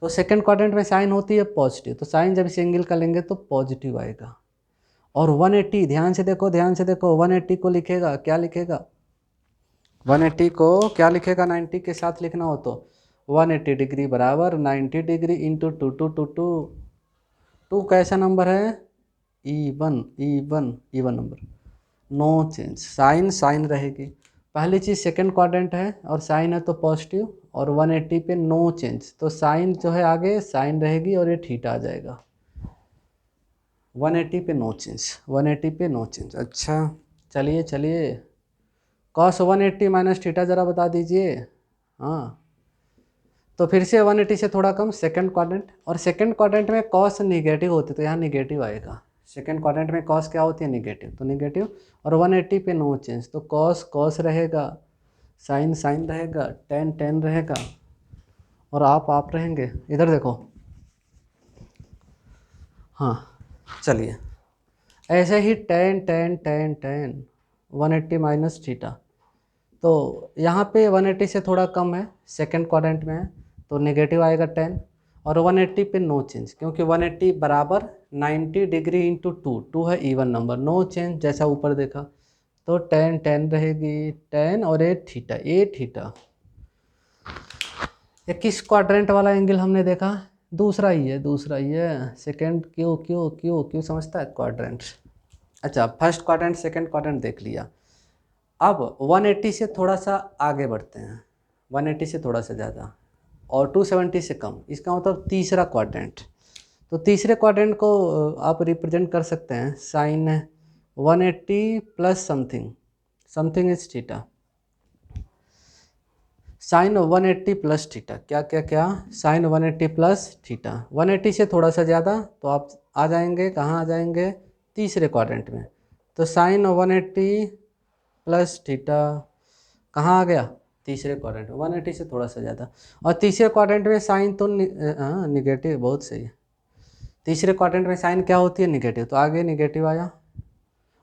तो सेकेंड क्वाड्रेंट में साइन होती है पॉजिटिव, तो साइन जब इस एंगल का लेंगे तो पॉजिटिव आएगा। और 180, ध्यान से देखो 180 को लिखेगा, क्या लिखेगा? 180 को क्या लिखेगा? 90 के साथ लिखना हो तो 180 डिग्री बराबर 90 डिग्री इंटू 2 कैसा नंबर है? Even number, no change, sine रहेगी। पहली चीज़ सेकेंड क्वाड्रेंट है और साइन है तो पॉजिटिव, और 180 पे नो चेंज, तो साइन जो है आगे साइन रहेगी, और ये थीटा आ जाएगा। 180 पे नो चेंज। अच्छा, चलिए कॉस 180 माइनस थीटा ज़रा बता दीजिए। हाँ, तो फिर से 180 से थोड़ा कम सेकंड क्वाड्रेंट, और सेकंड क्वाड्रेंट में कॉस निगेटिव होती है तो यहाँ निगेटिव आएगा। सेकंड क्वाड्रेंट में कॉस क्या होती है? निगेटिव, तो निगेटिव, और 180 पे नो चेंज, तो कॉस रहेगा, साइन रहेगा, tan रहेगा, और आप रहेंगे। इधर देखो, हाँ चलिए, ऐसे ही tan 180 माइनस थीटा, तो यहाँ पे 180 से थोड़ा कम है, सेकंड क्वाड्रेंट में है, तो नेगेटिव आएगा tan, और 180 पे नो चेंज, क्योंकि 180 बराबर 90 डिग्री इंटू 2 है इवन नंबर, नो चेंज जैसा ऊपर देखा, तो टेन टेन रहेगी, टेन और ए थीटा, ए थीटा। ये किस क्वाड्रेंट वाला एंगल हमने देखा? दूसरा ही है, दूसरा ही है। Second Q Q Q Q समझता है क्वाड्रेंट। अच्छा, फर्स्ट क्वाड्रेंट सेकेंड क्वाड्रेंट देख लिया। अब 180 से थोड़ा सा आगे बढ़ते हैं, 180 से थोड़ा सा ज़्यादा और 270 से कम, इसका मतलब तीसरा क्वाड्रेंट। तो तीसरे क्वाड्रेंट को आप रिप्रेजेंट कर सकते हैं sine 180 plus something, something is theta, sine 180 plus theta, क्या क्या क्या, साइन 180 प्लस थीटा। 180 से थोड़ा सा ज़्यादा तो आप आ जाएंगे, कहाँ आ जाएंगे? तीसरे क्वाड्रेंट में। तो साइन 180 प्लस थीटा कहाँ आ गया? तीसरे क्वाड्रेंट में, 180 से थोड़ा सा ज़्यादा। और तीसरे क्वाड्रेंट में साइन तो निगेटिव, बहुत सही है। तीसरे क्वाड्रेंट में साइन क्या होती है? निगेटिव, तो आगे निगेटिव आया।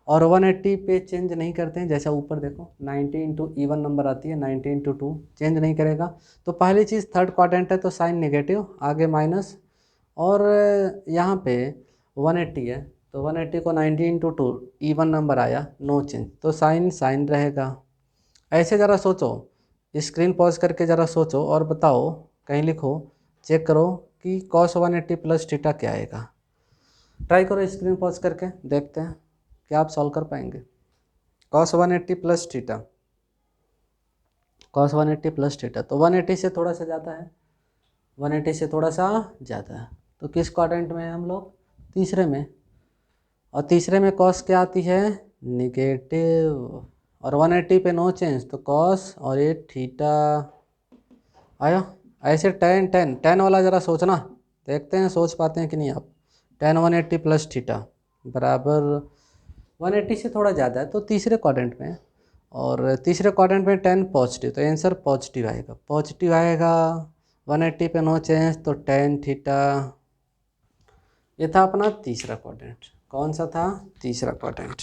और 180 पे चेंज नहीं करते हैं, जैसा ऊपर देखो 90 इंटू ईवन नंबर आती है, 90 इंटू 2 चेंज नहीं करेगा। तो पहली चीज़ थर्ड क्वाड्रेंट है तो साइन नेगेटिव, आगे माइनस, और यहाँ पे 180 है तो 180 को 90 इंटू 2 ईवन नंबर आया, नो चेंज, तो साइन साइन रहेगा। ऐसे ज़रा सोचो, स्क्रीन पॉज करके ज़रा सोचो और बताओ, कहीं लिखो, चेक करो कि cos 180 प्लस थीटा क्या आएगा। ट्राई करो स्क्रीन पॉज करके, देखते हैं क्या आप सॉल्व कर पाएंगे। cos 180 plus theta, cos 180 plus theta, तो 180 से थोड़ा सा ज़्यादा है, 180 से थोड़ा सा ज़्यादा है। तो किस क्वाड्रेंट में है हम लोग? तीसरे में। और तीसरे में cos क्या आती है? निगेटिव। और 180 पे नो चेंज, तो cos और ये थीटा आया। ऐसे टेन टेन टेन वाला ज़रा सोचना, देखते हैं सोच पाते हैं कि नहीं आप। टेन 180 प्लस थीटा बराबर 180 से थोड़ा ज़्यादा है तो तीसरे क्वाड्रेंट में है, और तीसरे क्वाड्रेंट में 10 पॉजिटिव, तो आंसर पॉजिटिव आएगा, पॉजिटिव आएगा। 180 पे नो चेंज तो टेन थीटा। ये था अपना तीसरा क्वाड्रेंट। कौन सा था? तीसरा क्वाड्रेंट।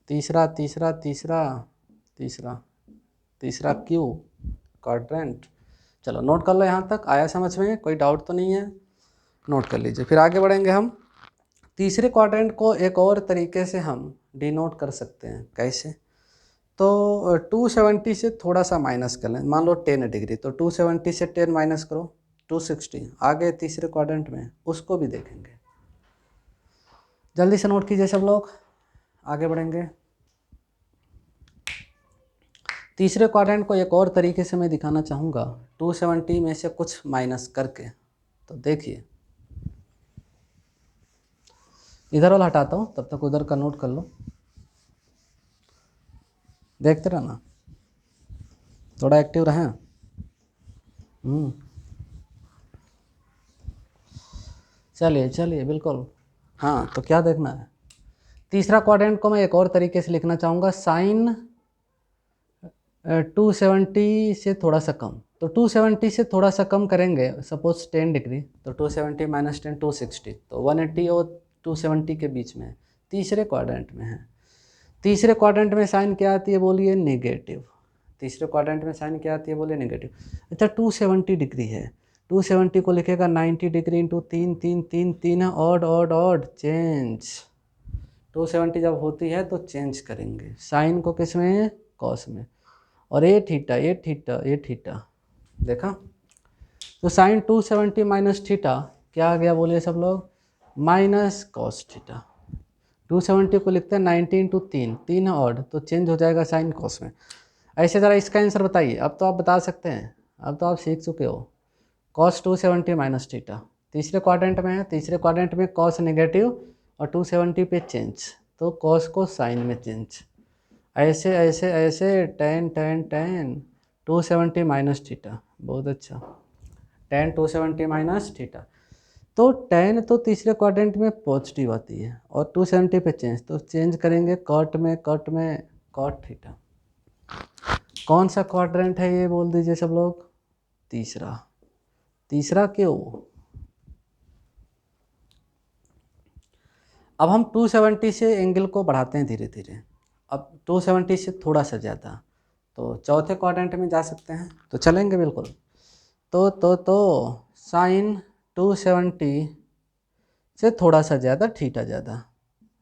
तीसरा तीसरा तीसरा तीसरा तीसरा क्यू क्वाड्रेंट। चलो नोट कर लो, यहाँ तक आया समझ में? कोई डाउट तो नहीं है? नोट कर लीजिए, फिर आगे बढ़ेंगे हम। तीसरे क्वाड्रेंट को एक और तरीके से हम डिनोट कर सकते हैं, कैसे? तो 270 से थोड़ा सा माइनस कर लें, मान लो 10 डिग्री, तो 270 से 10 माइनस करो 260, आगे तीसरे क्वाड्रेंट में उसको भी देखेंगे। जल्दी से नोट कीजिए सब लोग, आगे बढ़ेंगे। तीसरे क्वाड्रेंट को एक और तरीके से मैं दिखाना चाहूँगा, 270 में से कुछ माइनस करके। तो देखिए, इधर वाला हटाता हूँ, तब तक उधर का नोट कर लो, देखते रहना, थोड़ा एक्टिव रहें। चलिए चलिए, बिल्कुल। हाँ, तो क्या देखना है? तीसरा क्वाड्रेंट को मैं एक और तरीके से लिखना चाहूँगा, साइन 270 से थोड़ा सा कम। तो 270 से थोड़ा सा कम करेंगे, सपोज 10 डिग्री, तो 270 माइनस 10 260, तो 180 और 270 के बीच में है, तीसरे क्वाड्रेंट में है। तीसरे क्वाड्रेंट में साइन क्या आती है बोलिए? नेगेटिव। तीसरे क्वाड्रेंट में साइन क्या आती है बोलिए? नेगेटिव। अच्छा, 270 डिग्री है, 270 को लिखेगा 90 डिग्री इंटू 3 3 3 3 है, ऑड ऑड ऑड, चेंज। 270 जब होती है तो चेंज करेंगे साइन को, किस में? कॉस में। और ये थीटा ये थीटा ये थीटा, देखा? तो साइन 270 माइनस थीटा क्या आ गया बोलिए सब लोग? Minus cos theta. 270 को लिखते हैं 90 इंटू 3, 3 है ऑड, तो चेंज हो जाएगा साइन कॉस में। ऐसे ज़रा इसका आंसर बताइए, अब तो आप बता सकते हैं, अब तो आप सीख चुके हो। कॉस 270 माइनस थीटा तीसरे क्वाड्रेंट में है, तीसरे क्वाड्रेंट में कॉस नेगेटिव और 270 पे चेंज, तो कॉस को साइन में चेंज। ऐसे ऐसे ऐसे ten ten ten 270 minus theta, बहुत अच्छा, टेन 270 माइनस थीटा। तो टेन तो तीसरे क्वाड्रेंट में पॉजिटिव आती है और 270 पे चेंज, तो चेंज करेंगे कॉट में, कॉट में कॉट थीटा। कौन सा क्वाड्रेंट है ये बोल दीजिए सब लोग? तीसरा। तीसरा क्यों? अब हम 270 से एंगल को बढ़ाते हैं धीरे धीरे, अब 270 से थोड़ा सा ज़्यादा, तो चौथे क्वाड्रेंट में जा सकते हैं, तो चलेंगे बिल्कुल। तो साइन 270 से थोड़ा सा ज़्यादा थीटा ज़्यादा,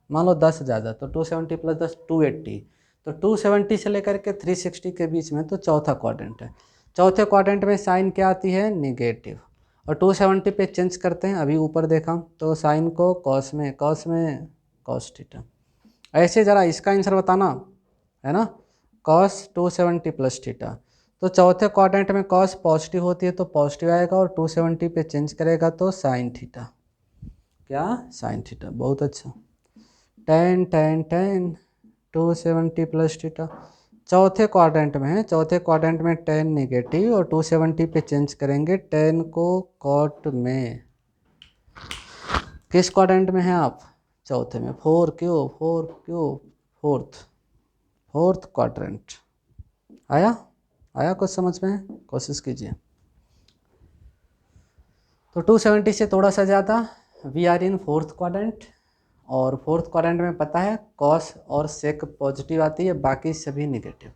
मान लो 10 ज़्यादा, तो 270 प्लस 10 280, तो 270 से लेकर के 360 के बीच में तो चौथा क्वाड्रेंट है। चौथे क्वाड्रेंट में साइन क्या आती है, निगेटिव। और 270 पे चेंज करते हैं, अभी ऊपर देखा तो साइन को कॉस में कॉस थीटा। ऐसे ज़रा इसका आंसर बताना, है ना, कॉस 270 प्लस थीटा। तो चौथे क्वाड्रेंट में कॉस पॉजिटिव होती है तो पॉजिटिव आएगा, और 270 पे चेंज करेगा तो साइन थीटा, क्या, साइन थीटा। बहुत अच्छा। tan 270 प्लस थीटा चौथे क्वाड्रेंट में है, चौथे क्वाड्रेंट में tan नेगेटिव, और 270 पे चेंज करेंगे tan को कॉट में। किस क्वाड्रेंट में है आप, चौथे में, फोर्थ क्वाड्रेंट। आया कुछ समझ में, कोशिश कीजिए। तो 270 से थोड़ा सा ज़्यादा, we are in fourth quadrant, और फोर्थ क्वाड्रेंट में पता है कॉस और सेक पॉजिटिव आती है, बाकी सभी निगेटिव।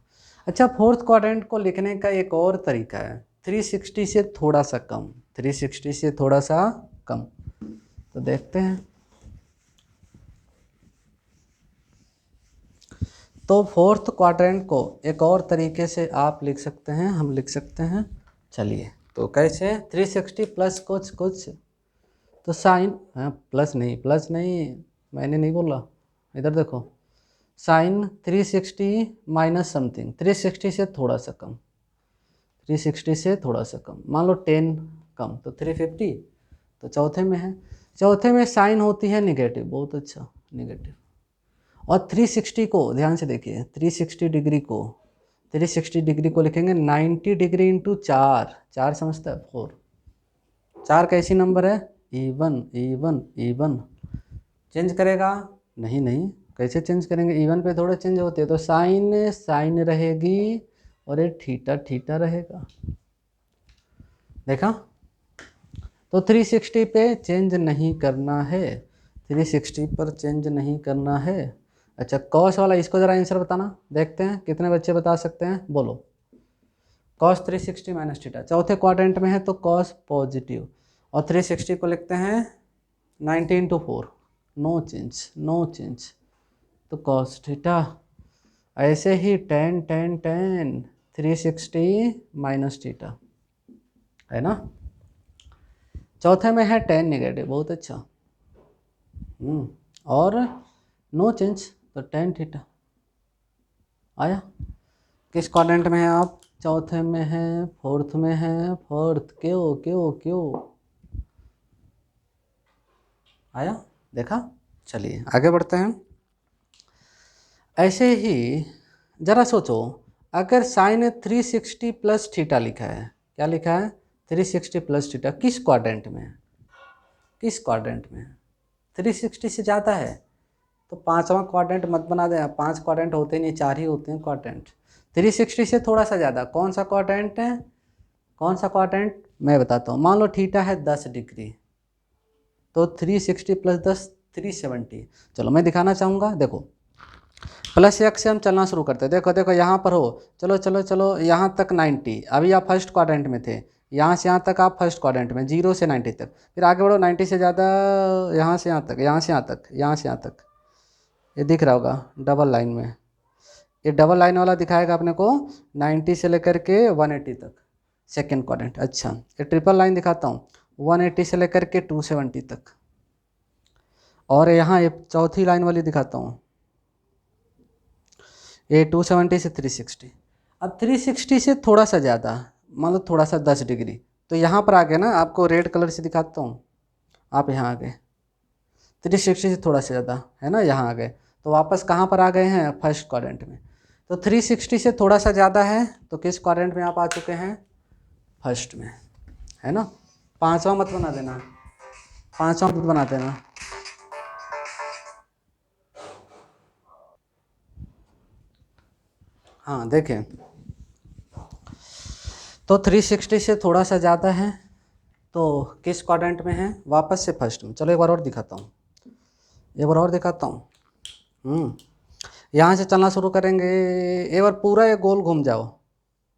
अच्छा, फोर्थ क्वाड्रेंट को लिखने का एक और तरीका है, 360 से थोड़ा सा कम, 360 से थोड़ा सा कम। तो देखते हैं। तो फोर्थ क्वाड्रेंट को एक और तरीके से आप लिख सकते हैं, हम लिख सकते हैं। चलिए, तो कैसे, 360 प्लस कुछ तो साइन, प्लस नहीं, मैंने नहीं बोला, इधर देखो, साइन 360 माइनस समथिंग, 360 से थोड़ा सा कम, 360 से थोड़ा सा कम, मान लो 10 कम, तो 350, तो चौथे में है। चौथे में साइन होती है निगेटिव, बहुत अच्छा, निगेटिव। और 360 को ध्यान से देखिए, 360 डिग्री को लिखेंगे 90 डिग्री इंटू 4 समझता है, 4। 4 कैसी नंबर है, इवन। चेंज करेगा, नहीं, कैसे चेंज करेंगे, इवन पे थोड़ा चेंज होते हैं, तो साइन रहेगी, और ये थीटा रहेगा। देखा, तो 360 पे चेंज नहीं करना है, 360 पर चेंज नहीं करना है। अच्छा, कॉस वाला, इसको ज़रा आंसर बताना, देखते हैं कितने बच्चे बता सकते हैं, बोलो। कॉस 360 माइनस थीटा चौथे क्वाड्रेंट में है तो कॉस पॉजिटिव, और 360 को लिखते हैं 90 इंटू 4, नो चेंज, तो कॉस थीटा। ऐसे ही tan 360 माइनस थीटा, है ना। चौथे में है tan नेगेटिव, बहुत अच्छा, और नो चेंज, तो tan थीटा आया। किस क्वाड्रेंट में है आप, चौथे में है, फोर्थ में है, क्यों आया, देखा। चलिए आगे बढ़ते हैं। ऐसे ही जरा सोचो, अगर साइन 360 प्लस थीटा लिखा है, क्या लिखा है, 360 प्लस थीटा, किस क्वाड्रेंट में है, 360 से ज़्यादा है तो पांचवा क्वाड्रेंट मत बना दें, 5 क्वाड्रेंट होते नहीं, 4 ही होते हैं क्वाड्रेंट। 360 से थोड़ा सा ज़्यादा कौन सा क्वाड्रेंट है, मैं बताता हूँ। मान लो थीटा है 10 डिग्री, तो 360 प्लस 10 370। चलो मैं दिखाना चाहूँगा, देखो प्लस एक्स से हम चलना शुरू करते हैं। देखो यहाँ पर हो, चलो यहाँ तक 90, अभी आप फर्स्ट क्वाड्रेंट में थे, यहाँ से यहाँ तक आप फर्स्ट क्वाड्रेंट में, 0 से 90 तक, फिर आगे बढ़ो 90 से ज़्यादा, यहाँ से यहाँ तक, यहाँ से यहाँ तक, ये दिख रहा होगा डबल लाइन में, ये डबल लाइन वाला दिखाएगा अपने को 90 से लेकर के 180 तक, सेकेंड क्वाड्रेंट। अच्छा, ये ट्रिपल लाइन दिखाता हूँ, 180 से लेकर के 270 तक, और यहाँ ये चौथी लाइन वाली दिखाता हूँ, ये 270 से 360। अब 360 से थोड़ा सा ज़्यादा, मान लो थोड़ा सा 10 डिग्री, तो यहाँ पर आ गए ना, आपको रेड कलर से दिखाता हूँ, आप यहाँ आ गए, 360 से थोड़ा सा ज़्यादा है ना, यहाँ आ गए, तो वापस कहाँ पर आ गए हैं, फर्स्ट क्वाड्रेंट में। तो 360 से थोड़ा सा ज़्यादा है तो किस क्वाड्रेंट में आप आ चुके हैं, फर्स्ट में, है ना। पांचवा मत बना देना, हाँ देखें, तो 360 से थोड़ा सा ज़्यादा है तो किस क्वाड्रेंट में है, वापस से फर्स्ट में। चलो एक बार और दिखाता हूँ, यहाँ से चलना शुरू करेंगे, एक बार पूरा ये गोल घूम जाओ,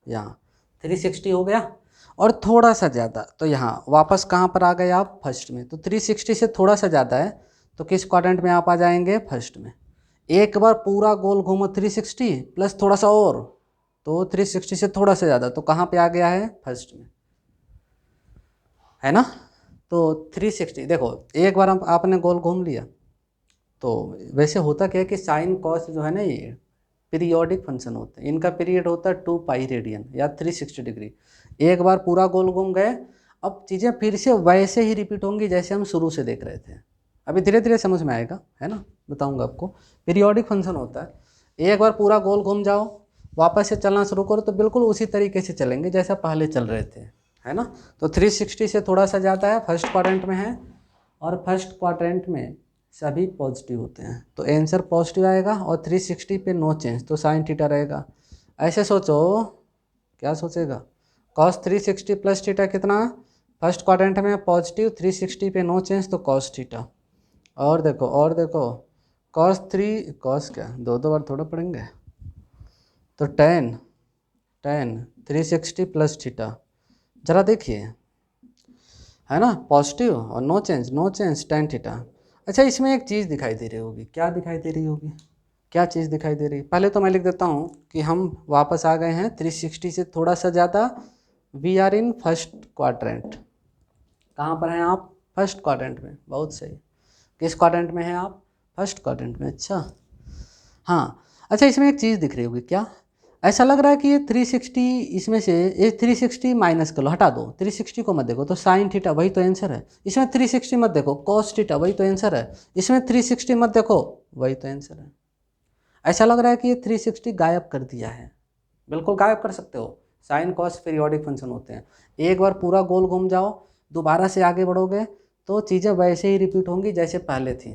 यहाँ 360 हो गया, और थोड़ा सा ज़्यादा, तो यहाँ वापस कहाँ पर आ गए आप, फर्स्ट में। तो 360 से थोड़ा सा ज़्यादा है तो किस क्वाड्रेंट में आप आ जाएंगे? फर्स्ट में। एक बार पूरा गोल घूमो 360 प्लस थोड़ा सा और, तो 360 से थोड़ा सा ज़्यादा, तो कहाँ पे आ गया है? फर्स्ट में, है ना। तो 360 देखो, एक बार आपने गोल घूम लिया, तो वैसे होता क्या है कि साइन कॉस जो है ना, ये पीरियोडिक फंक्शन होते हैं, इनका पीरियड होता है 2 पाई रेडियन या 360 डिग्री। एक बार पूरा गोल घूम गए, अब चीज़ें फिर से वैसे ही रिपीट होंगी जैसे हम शुरू से देख रहे थे। अभी धीरे धीरे समझ में आएगा, है ना, बताऊंगा आपको। पीरियोडिक फंक्शन होता है, एक बार पूरा गोल घूम जाओ, वापस से चलना शुरू करो तो बिल्कुल उसी तरीके से चलेंगे जैसा पहले चल रहे थे, है ना। तो 360 से थोड़ा सा ज़्यादा है, फर्स्ट क्वाड्रेंट में है, और फर्स्ट क्वाड्रेंट में सभी पॉजिटिव होते हैं, तो आंसर पॉजिटिव आएगा। और 360 पे नो चेंज, तो साइन थीटा रहेगा। ऐसे सोचो, क्या सोचेगा? कॉस 360 प्लस थीटा कितना? फर्स्ट क्वाड्रेंट में पॉजिटिव, 360 पे नो चेंज, तो कॉस थीटा। और देखो कॉस क्या, दो दो बार थोड़ा पढ़ेंगे, तो टेन 360 प्लस थीटा, जरा देखिए, है ना, पॉजिटिव और नो चेंज टेन थीटा। अच्छा, इसमें एक चीज़ दिखाई दे रही होगी, क्या दिखाई दे रही होगी? क्या चीज़ दिखाई दे रही? पहले तो मैं लिख देता हूँ कि हम वापस आ गए हैं 360 से थोड़ा सा ज़्यादा, we are in first quadrant. कहाँ पर हैं आप? फर्स्ट क्वाड्रेंट में, बहुत सही। किस क्वाड्रेंट में हैं आप? फर्स्ट क्वाड्रेंट में। अच्छा, हाँ। अच्छा, इसमें एक चीज़ दिख रही होगी, क्या? ऐसा लग रहा है कि ये 360, इसमें से ये 360 माइनस कर लो, हटा दो, 360 को मत देखो, तो साइन थीटा वही तो आंसर है। इसमें 360 मत देखो, कॉस थीटा वही तो आंसर है। इसमें 360 मत देखो, वही तो आंसर है। ऐसा लग रहा है कि ये 360 गायब कर दिया है, बिल्कुल गायब कर सकते हो। साइन कॉस पीरियोडिक फंक्शन होते हैं, एक बार पूरा गोल घूम जाओ, दोबारा से आगे बढ़ोगे तो चीज़ें वैसे ही रिपीट होंगी जैसे पहले थी।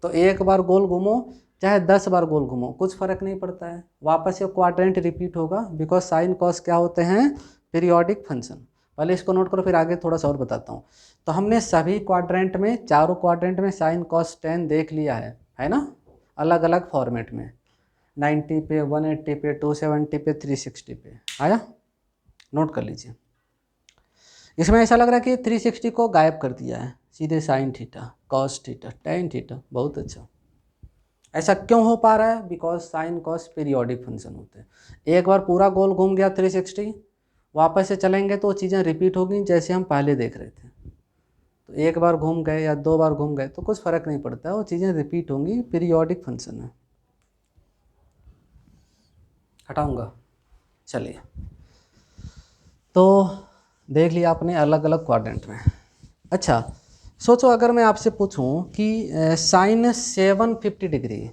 तो एक बार गोल घूमो चाहे 10 बार गोल घूमो, कुछ फर्क नहीं पड़ता है, वापस से क्वाड्रेंट रिपीट होगा, बिकॉज साइन कॉस क्या होते हैं? Periodic function. पहले इसको नोट करो, फिर आगे थोड़ा सा और बताता हूँ। तो हमने सभी क्वाड्रेंट में, चारों क्वाड्रेंट में साइन कॉस टेन देख लिया है ना, अलग अलग फॉर्मेट में, 90 पे, 180 पे, 270 पे, 360 पे आया। नोट कर लीजिए। इसमें ऐसा लग रहा है कि 360 को गायब कर दिया है, सीधे sine theta, cos theta, tan theta. बहुत अच्छा। ऐसा क्यों हो पा रहा है? Because sine cos periodic function होते हैं। एक बार पूरा गोल घूम गया 360, वापस से चलेंगे तो चीज़ें रिपीट होगी जैसे हम पहले देख रहे थे। तो एक बार घूम गए या 2 बार घूम गए तो कुछ फ़र्क नहीं पड़ता है, वो चीज़ें रिपीट होंगी, पीरियोडिक फंक्शन है। हटाऊंगा, चलिए। तो देख लिया आपने अलग अलग क्वाड्रेंट में। अच्छा, सोचो अगर मैं आपसे पूछूं कि साइन 750 डिग्री,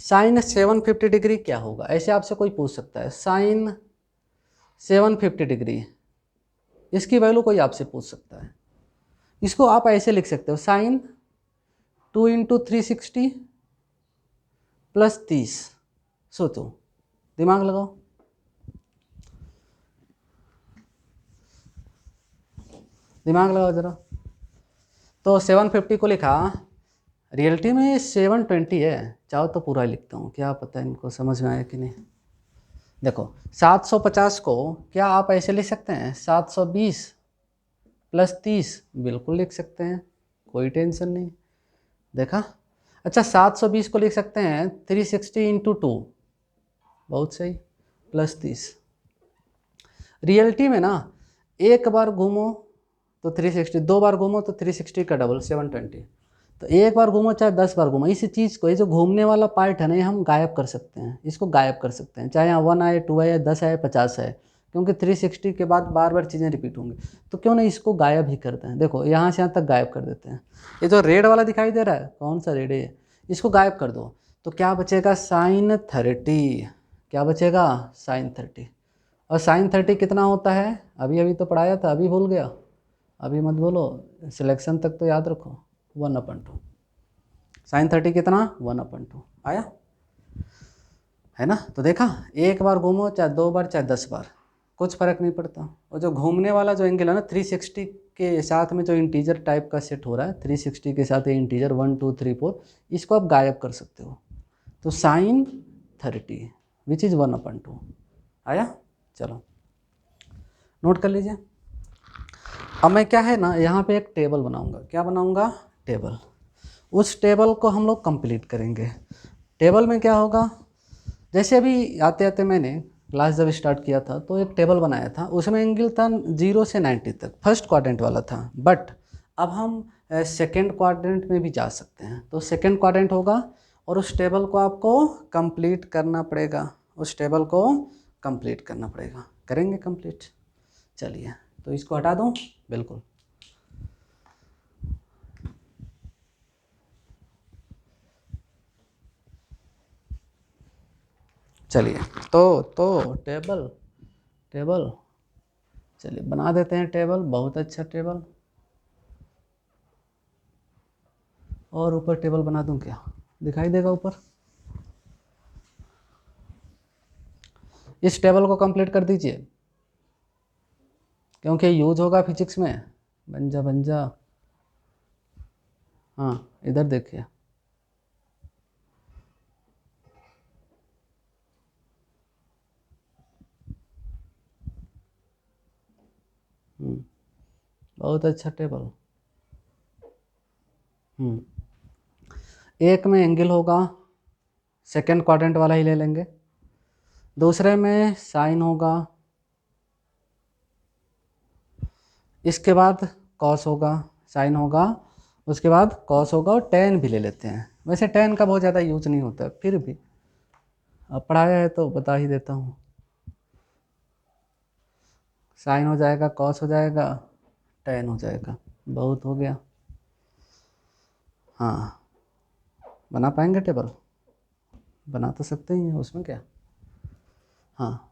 साइन 750 डिग्री क्या होगा? ऐसे आपसे कोई पूछ सकता है, साइन 750 डिग्री, इसकी वैल्यू कोई आपसे पूछ सकता है। इसको आप ऐसे लिख सकते हो, साइन 2 इंटू 360 प्लस 30। सोचो, दिमाग लगाओ, दिमाग लगाओ जरा। तो 750 को लिखा, रियलिटी में ये 720 है, चाहो तो पूरा लिखता हूँ, क्या पता है इनको समझ में आया कि नहीं। देखो, 750 को क्या आप ऐसे लिख सकते हैं, 720 प्लस 30, बिल्कुल लिख सकते हैं, कोई टेंशन नहीं। देखा? अच्छा, 720 को लिख सकते हैं 360 इंटू 2, बहुत सही, प्लस 30। रियलिटी में ना, एक बार घूमो तो 360, 2 बार घूमो तो 360 का डबल 720। तो एक बार घूमो चाहे 10 बार घूमो, इस चीज़ को, ये जो घूमने वाला पार्ट है ना, ये हम गायब कर सकते हैं, इसको गायब कर सकते हैं, चाहे यहाँ 1 आए, 2 आए, 10 आए, 50 आए, क्योंकि 360 के बाद बार बार चीज़ें रिपीट होंगी। तो क्यों नहीं इसको गायब ही करते हैं? देखो, यहाँ से यहाँ तक गायब कर देते हैं। ये जो रेड वाला दिखाई दे रहा है, कौन सा रेड है, इसको गायब कर दो, तो क्या बचेगा? साइन 30। क्या बचेगा? साइन 30। और साइन 30 कितना होता है? अभी अभी तो पढ़ाया था, अभी भूल गया? अभी मत बोलो, सिलेक्शन तक तो याद रखो, 1/2। साइन 30 कितना? 1/2 आया, है ना। तो देखा, एक बार घूमो चाहे 2 बार चाहे 10 बार, कुछ फर्क नहीं पड़ता। और जो घूमने वाला जो एंगल है ना, 360 के साथ में जो इंटीजर टाइप का सेट हो रहा है, 360 के साथ ये इंटीजर 1 2 3 4, इसको आप गायब कर सकते हो। तो साइन 30 विच इज़ 1/2 आया। चलो नोट कर लीजिए। अब मैं क्या है ना, यहाँ पे एक टेबल बनाऊंगा। क्या बनाऊंगा? टेबल। उस टेबल को हम लोग कंप्लीट करेंगे। टेबल में क्या होगा, जैसे अभी आते आते मैंने क्लास जब स्टार्ट किया था तो एक टेबल बनाया था, उसमें एंगल था 0 से 90 तक, फर्स्ट क्वाड्रेंट वाला था। बट अब हम सेकेंड क्वाड्रेंट में भी जा सकते हैं, तो सेकेंड क्वाड्रेंट होगा और उस टेबल को आपको कंप्लीट करना पड़ेगा, उस टेबल को कंप्लीट करना पड़ेगा। करेंगे कंप्लीट। चलिए, तो इसको हटा दूँ, बिल्कुल। चलिए, तो टेबल टेबल चलिए बना देते हैं टेबल, बहुत अच्छा टेबल। और ऊपर टेबल बना दूं क्या, दिखाई देगा ऊपर? इस टेबल को कंप्लीट कर दीजिए, क्योंकि यूज होगा फिजिक्स में। बन जा बन जा। हाँ, इधर देखिए। बहुत अच्छा टेबल। एक में एंगल होगा, सेकेंड क्वाड्रेंट वाला ही ले लेंगे। दूसरे में साइन होगा, इसके बाद कॉस होगा, साइन होगा, उसके बाद कॉस होगा, और टेन भी ले लेते हैं। वैसे टेन का बहुत ज़्यादा यूज नहीं होता, फिर भी अब पढ़ाया है तो बता ही देता हूँ। साइन हो जाएगा, कॉस हो जाएगा, टेन हो जाएगा, बहुत हो गया। हाँ, बना पाएंगे टेबल? बना तो सकते ही हैं, उसमें क्या। हाँ,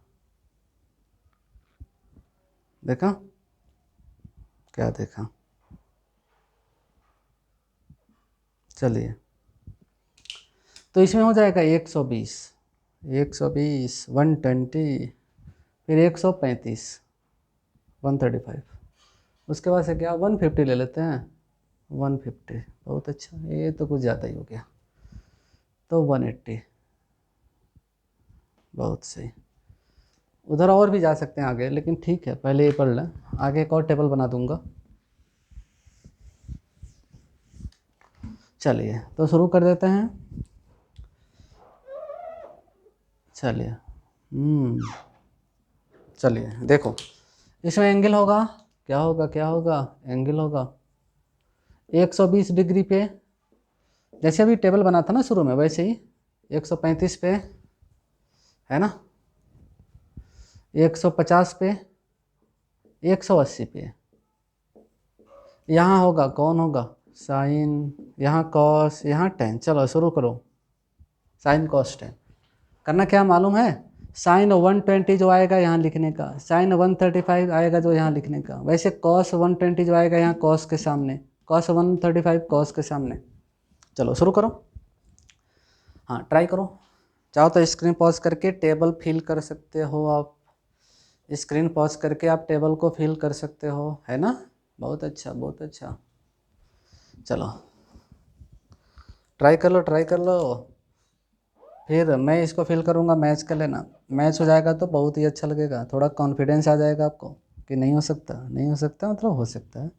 देखा? क्या देखा? चलिए, तो इसमें हो जाएगा 120, 120, 120, फिर 135, 135। उसके बाद से क्या 150 ले लेते हैं, 150। बहुत अच्छा, ये तो कुछ ज़्यादा ही हो गया, तो 180। बहुत सही। उधर और भी जा सकते हैं आगे, लेकिन ठीक है पहले ये पढ़ लें, आगे एक और टेबल बना दूंगा। चलिए, तो शुरू कर देते हैं। चलिए, चलिए देखो, इसमें एंगल होगा, क्या होगा, क्या होगा, एंगल होगा 120 डिग्री पे। जैसे अभी टेबल बना था ना शुरू में, वैसे ही 135 पे, है ना, 150 पे, 180 पे। यहाँ होगा, कौन होगा, साइन, यहाँ कॉस, यहाँ टेन। चलो शुरू करो, साइन कॉस टेन। करना क्या मालूम है, साइन 120 जो आएगा यहाँ लिखने का, साइन 135 आएगा जो यहाँ लिखने का। वैसे कॉस 120 जो आएगा यहाँ कॉस के सामने, कॉस 135 कॉस के सामने। चलो शुरू करो। हाँ, ट्राई करो। चाहो तो स्क्रीन पॉज करके टेबल फिल कर सकते हो आप, स्क्रीन पॉज करके आप टेबल को फिल कर सकते हो, है ना। बहुत अच्छा, बहुत अच्छा। चलो ट्राई कर लो, ट्राई कर लो। फिर मैं इसको फिल करूँगा, मैच कर लेना। मैच हो जाएगा तो बहुत ही अच्छा लगेगा, थोड़ा कॉन्फिडेंस आ जाएगा आपको कि नहीं हो सकता, नहीं हो सकता मतलब हो सकता है।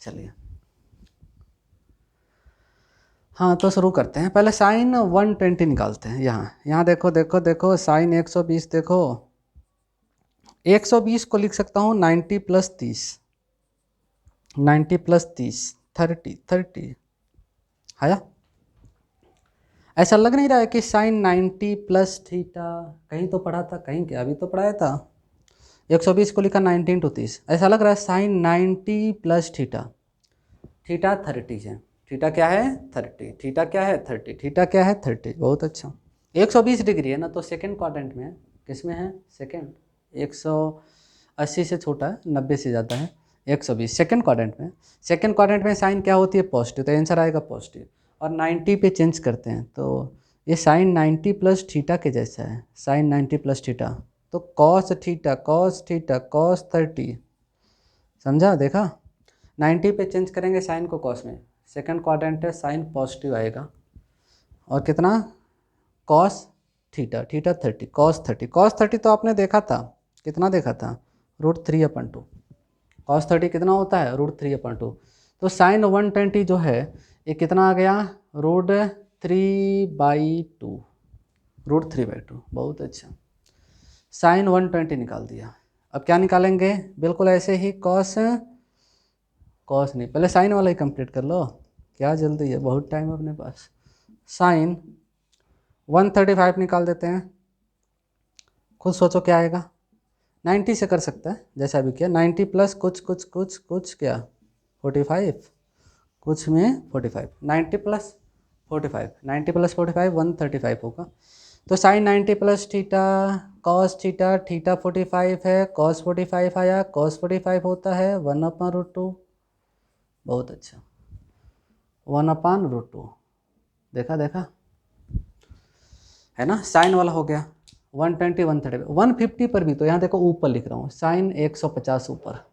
चलिए, हाँ तो शुरू करते हैं। पहले साइन 120 निकालते हैं। यहाँ यहाँ देखो देखो देखो, साइन 120 देखो, 120 को लिख सकता हूँ 90 + 30, 90 + 30, 30, 30 आया। ऐसा लग नहीं रहा है कि साइन 90 + थीटा, कहीं तो पढ़ा था, कहीं क्या अभी तो पढ़ाया था। 120 को लिखा 19 × 30, ऐसा लग रहा है साइन 90 + थीटा, थीटा 30 है, थीटा क्या है 30, थीटा क्या है 30, थीटा क्या है 30। बहुत अच्छा, 120 डिग्री है ना, तो सेकेंड क्वाड्रेंट में है। किस में है, सेकेंड। 180 से छोटा है, 90 से ज़्यादा है, 120 सेकेंड क्वाड्रेंट में। सेकेंड क्वाड्रेंट में साइन क्या होती है, पॉजिटिव, तो आंसर आएगा पॉजिटिव। और 90 पे चेंज करते हैं, तो ये साइन 90 + थीटा के जैसा है, साइन 90 + थीटा, तो cos theta, cos theta, cos 30। समझा, देखा। 90 पे चेंज करेंगे साइन को कॉस में, सेकंड क्वाड्रेंट है, साइन पॉजिटिव आएगा। और कितना, cos theta, theta 30, cos 30, cos 30 तो आपने देखा था, कितना देखा था, √3/2। कॉस 30 कितना होता है, √3/2। तो साइन 120 जो है ये कितना आ गया, √3/2, √3/2। बहुत अच्छा, साइन 120 निकाल दिया। अब क्या निकालेंगे, बिल्कुल ऐसे ही कॉस, कॉस नहीं, पहले साइन वाला ही कंप्लीट कर लो, क्या जल्दी है, बहुत टाइम है अपने पास। साइन 135 निकाल देते हैं, खुद सोचो क्या आएगा। 90 से कर सकता है जैसा भी किया, 90 प्लस कुछ कुछ कुछ कुछ क्या 45, कुछ में 45, 90 प्लस 45, 90 प्लस 45 135 होगा। तो sine 90 plus theta cos theta, theta 45 है, कॉस 45 आया, कॉस 45 होता है 1/√2। बहुत अच्छा, 1/√2, देखा देखा है ना, साइन वाला हो गया। 120 130 150 पर भी, तो यहाँ देखो ऊपर लिख रहा हूँ साइन 150 ऊपर।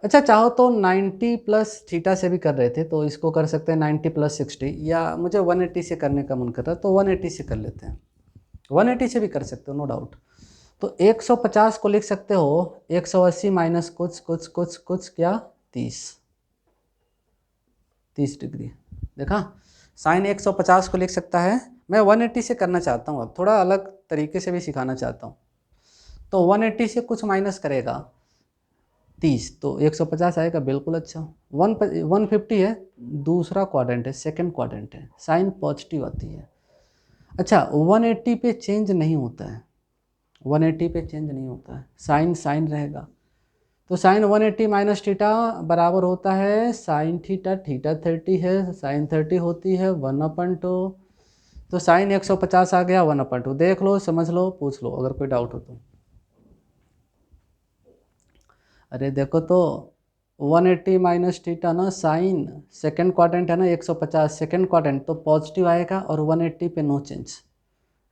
अच्छा चाहो तो 90 प्लस थीटा से भी कर रहे थे, तो इसको कर सकते हैं 90 प्लस 60, या मुझे 180 से करने का मन कर रहा है तो 180 से कर लेते हैं, 180 से भी कर सकते हो नो डाउट। तो 150 को लिख सकते हो 180 माइनस कुछ कुछ कुछ कुछ क्या 30 डिग्री। देखा, साइन 150 को लिख सकता है, मैं 180 से करना चाहता हूँ, अब थोड़ा अलग तरीके से भी सिखाना चाहता हूँ। तो 180 से कुछ माइनस करेगा 30, तो 150 आएगा, बिल्कुल अच्छा। 150 है, दूसरा क्वाड्रेंट है, सेकंड क्वाड्रेंट है, साइन पॉजिटिव आती है। अच्छा 180 पे चेंज नहीं होता है, 180 पे चेंज नहीं होता है, साइन साइन रहेगा। तो साइन 180 माइनस थीटा बराबर होता है साइन थीटा, थीटा 30 है, साइन 30 होती है 1/2। तो साइन 150 आ गया 1/2, देख लो समझ लो पूछ लो अगर कोई डाउट हो तो। अरे देखो तो 180 माइनस थीटा ना, साइन सेकेंड क्वाड्रेंट है ना 150 सेकेंड क्वाड्रेंट, तो पॉजिटिव आएगा, और 180 पे नो चेंज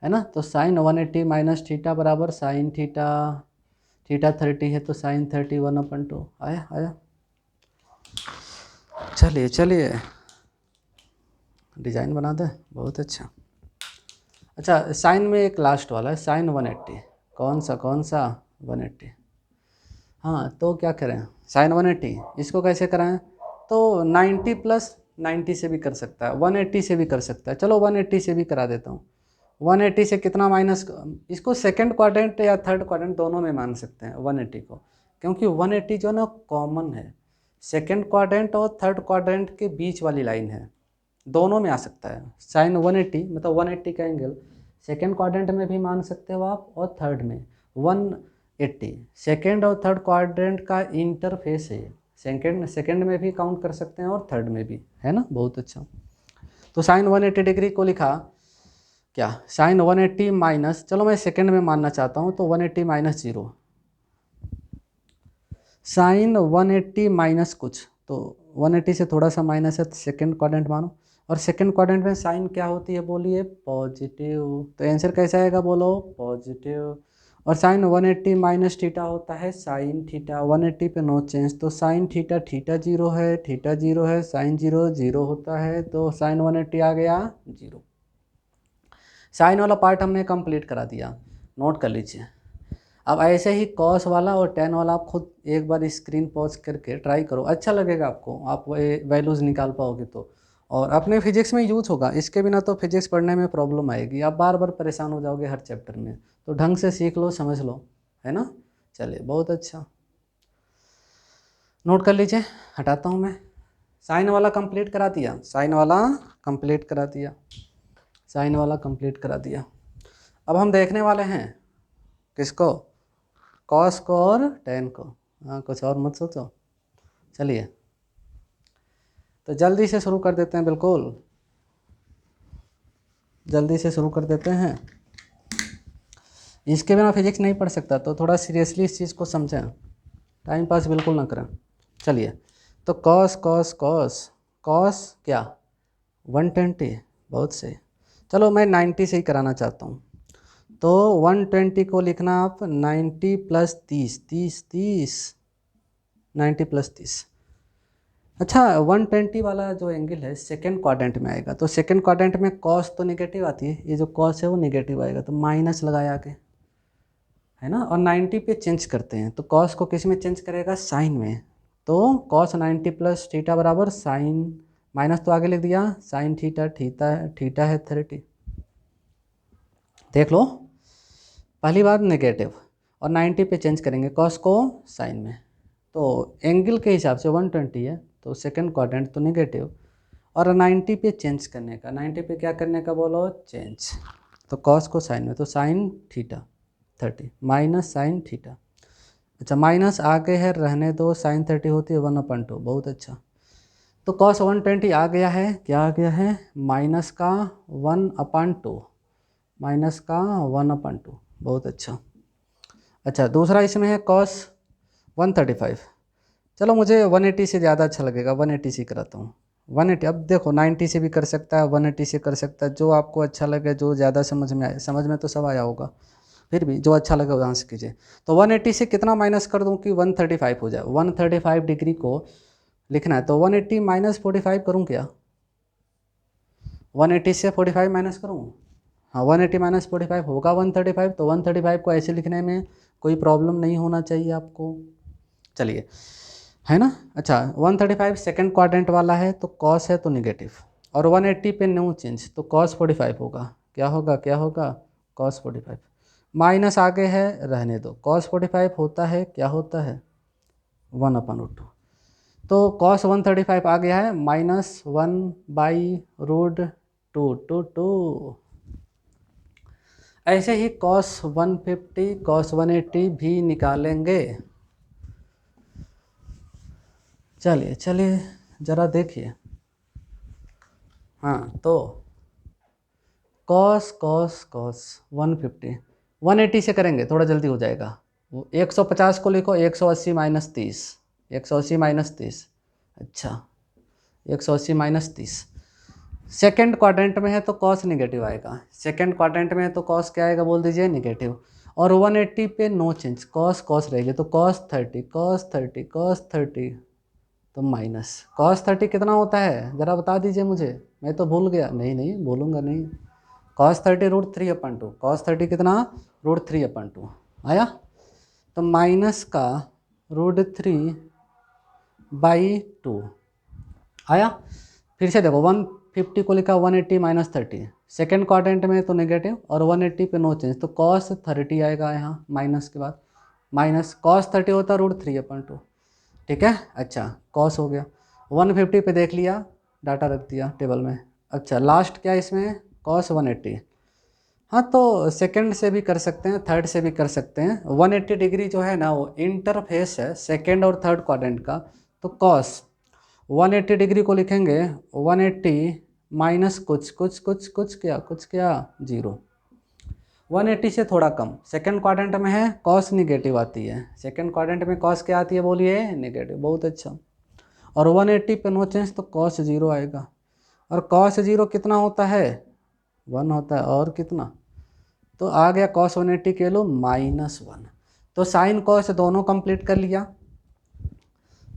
है ना। तो साइन 180 माइनस थीटा बराबर साइन थीटा, थीटा 30 है तो साइन 30 1/2 आया आया। चलिए चलिए डिजाइन बना दे, बहुत अच्छा। अच्छा साइन में एक लास्ट वाला है साइन 180, कौन सा 180। हाँ तो क्या करें, साइन 180 इसको कैसे कराएं, तो 90 प्लस 90 से भी कर सकता है, 180 से भी कर सकता है, चलो 180 से भी करा देता हूँ। 180 से कितना माइनस, इसको सेकंड क्वाड्रेंट या थर्ड क्वाड्रेंट दोनों में मान सकते हैं 180 को, क्योंकि 180 जो ना कॉमन है, सेकंड क्वाड्रेंट और थर्ड क्वाड्रेंट के बीच वाली लाइन है, दोनों में आ सकता है। साइन 180 मतलब 180 का एंगल सेकेंड क्वाड्रेंट में भी मान सकते हो आप, और थर्ड में 180 सेकेंड और थर्ड क्वाड्रेंट का इंटरफेस है, सेकेंड में भी काउंट कर सकते हैं और थर्ड में भी, है ना। बहुत अच्छा, तो साइन 180 डिग्री को लिखा क्या, साइन 180 माइनस, चलो मैं सेकेंड में मानना चाहता हूँ तो 180 माइनस 0, साइन 180 माइनस कुछ, तो 180 से थोड़ा सा माइनस है तो सेकेंड क्वाड्रेंट मानो, और सेकेंड क्वाड्रेंट में साइन क्या होती है बोलिए, पॉजिटिव, तो आंसर कैसा आएगा बोलो, पॉजिटिव। और साइन 180 माइनस थीटा होता है साइन थीटा, 180 पे नो चेंज, तो साइन थीटा, थीटा 0 है, थीटा 0 है, साइन 0 0 होता है, तो साइन 180 आ गया 0। साइन वाला पार्ट हमने कंप्लीट करा दिया, नोट कर लीजिए। अब ऐसे ही कॉस वाला और टेन वाला आप खुद एक बार स्क्रीन पॉज करके ट्राई करो, अच्छा लगेगा आपको, आप वैल्यूज़ निकाल पाओगे तो, और अपने फिजिक्स में यूज होगा, इसके बिना तो फिजिक्स पढ़ने में प्रॉब्लम आएगी, आप बार बार परेशान हो जाओगे हर चैप्टर में, तो ढंग से सीख लो समझ लो, है ना। चलिए बहुत अच्छा, नोट कर लीजिए, हटाता हूँ मैं। साइन वाला कंप्लीट करा दिया, साइन वाला कंप्लीट करा दिया, साइन वाला कंप्लीट करा दिया। अब हम देखने वाले हैं किसको, कॉस को और टेन को, हाँ कुछ और मत सोचो। चलिए तो जल्दी से शुरू कर देते हैं, बिल्कुल जल्दी से शुरू कर देते हैं, इसके बिना फिजिक्स नहीं पढ़ सकता, तो थोड़ा सीरियसली इस चीज़ को समझें, टाइम पास बिल्कुल ना करें। चलिए तो कॉस कॉस कॉस कॉस क्या 120, बहुत सही, चलो मैं 90 से ही कराना चाहता हूँ, तो 120 को लिखना आप 90 प्लस 30, 30 90 प्लस 30। अच्छा 120 वाला जो एंगल है सेकेंड क्वाड्रेंट में आएगा, तो सेकेंड क्वाड्रेंट में कॉस तो निगेटिव आती है, ये जो कॉस है वो निगेटिव आएगा, तो माइनस लगाया आगे, है ना। और 90 पे चेंज करते हैं, तो कॉस को किस में चेंज करेगा, साइन में, तो cos 90 प्लस थीटा बराबर साइन, माइनस तो आगे लिख दिया, साइन थीटा, थीटा है 30। देख लो, पहली बात नेगेटिव और 90 पे चेंज करेंगे कॉस को साइन में, तो एंगल के हिसाब से 120 है, तो सेकंड क्वाड्रेंट तो नेगेटिव, और 90 पे चेंज करने का, 90 पे क्या करने का बोलो, चेंज, तो कॉस को साइन में, तो sine theta 30 minus sine theta. अच्छा माइनस आगे है, रहने दो, साइन 30 होती है 1/2, बहुत अच्छा। तो कॉस 120 आ गया है, क्या आ गया है, माइनस का 1/2, माइनस का 1/2, बहुत अच्छा। अच्छा दूसरा इसमें है कॉस 135, चलो मुझे 180 से ज़्यादा अच्छा लगेगा, 180 से कराता हूँ। 180, अब देखो 90 से भी कर सकता है, 180 से कर सकता है, जो आपको अच्छा लगे, जो ज़्यादा समझ में आए, समझ में तो सब आया होगा, फिर भी जो अच्छा लगे वहाँ से कीजिए। तो 180 से कितना माइनस कर दूँ कि 135 हो जाए, 135 डिग्री को लिखना है, तो 180 माइनस 45 करूँ क्या, 180 से 45 माइनस करूँ, हाँ 180 माइनस 45 होगा 135, तो 135 को ऐसे लिखने में कोई प्रॉब्लम नहीं होना चाहिए आपको, चलिए, है ना। अच्छा 135 सेकंड क्वाड्रेंट वाला है, तो कॉस है तो निगेटिव, और 180 पे नो चेंज, तो कॉस 45 होगा, क्या होगा, क्या होगा, कॉस 45, माइनस आगे है, रहने दो, कॉस 45 होता है, क्या होता है, 1/2, तो कॉस 135 आ गया है -1/√2, ऐसे ही कॉस 150 कॉस 180 भी निकालेंगे। चलिए चलिए ज़रा देखिए, हाँ तो कॉस कॉस कॉस 150 180 से करेंगे, थोड़ा जल्दी हो जाएगा, 150 को लिखो, 180 माइनस 30, 180 माइनस 30, अच्छा 180 माइनस 30, सेकेंड क्वाड्रेंट में है तो कॉस निगेटिव आएगा, सेकेंड क्वाड्रेंट में है तो कॉस क्या आएगा बोल दीजिए, निगेटिव, और 180 पे नो चेंज, कॉस कॉस रहेगी, तो कॉस 30 कॉस 30 कॉस 30, तो माइनस कॉस 30 कितना होता है, ज़रा बता दीजिए मुझे, मैं तो भूल गया, नहीं नहीं भूलूंगा नहीं, कॉस 30√3/2, कॉस 30 कितना, √3/2 आया, तो माइनस का √3/2 आया। फिर से देखो 150 को लिखा, 180 माइनस 30, सेकेंड क्वाड्रेंट में तो नेगेटिव, और 180 पे नो चेंज, तो कॉस 30 आएगा यहाँ, माइनस के बाद माइनस कॉस 30 होता है √3/2, ठीक है। अच्छा कॉस हो गया, 150 पे देख लिया, डाटा रख दिया टेबल में। अच्छा लास्ट क्या इसमें, कॉस 180, हाँ तो सेकंड से भी कर सकते हैं, थर्ड से भी कर सकते हैं, 180 डिग्री जो है ना वो इंटरफेस है सेकंड और थर्ड क्वाड्रेंट का, तो कॉस 180 डिग्री को लिखेंगे 180 माइनस कुछ कुछ कुछ कुछ क्या 0, 180 से थोड़ा कम, सेकंड क्वाड्रेंट में है कॉस निगेटिव आती है, सेकंड क्वाड्रेंट में कॉस क्या आती है बोलिए, निगेटिव, बहुत अच्छा, और 180 पे नो चेंज, तो कॉस 0 आएगा, और कॉस 0 कितना होता है, 1 होता है, और कितना, तो आ गया कॉस 180 के लो -1, तो साइन कॉस दोनों कंप्लीट कर लिया,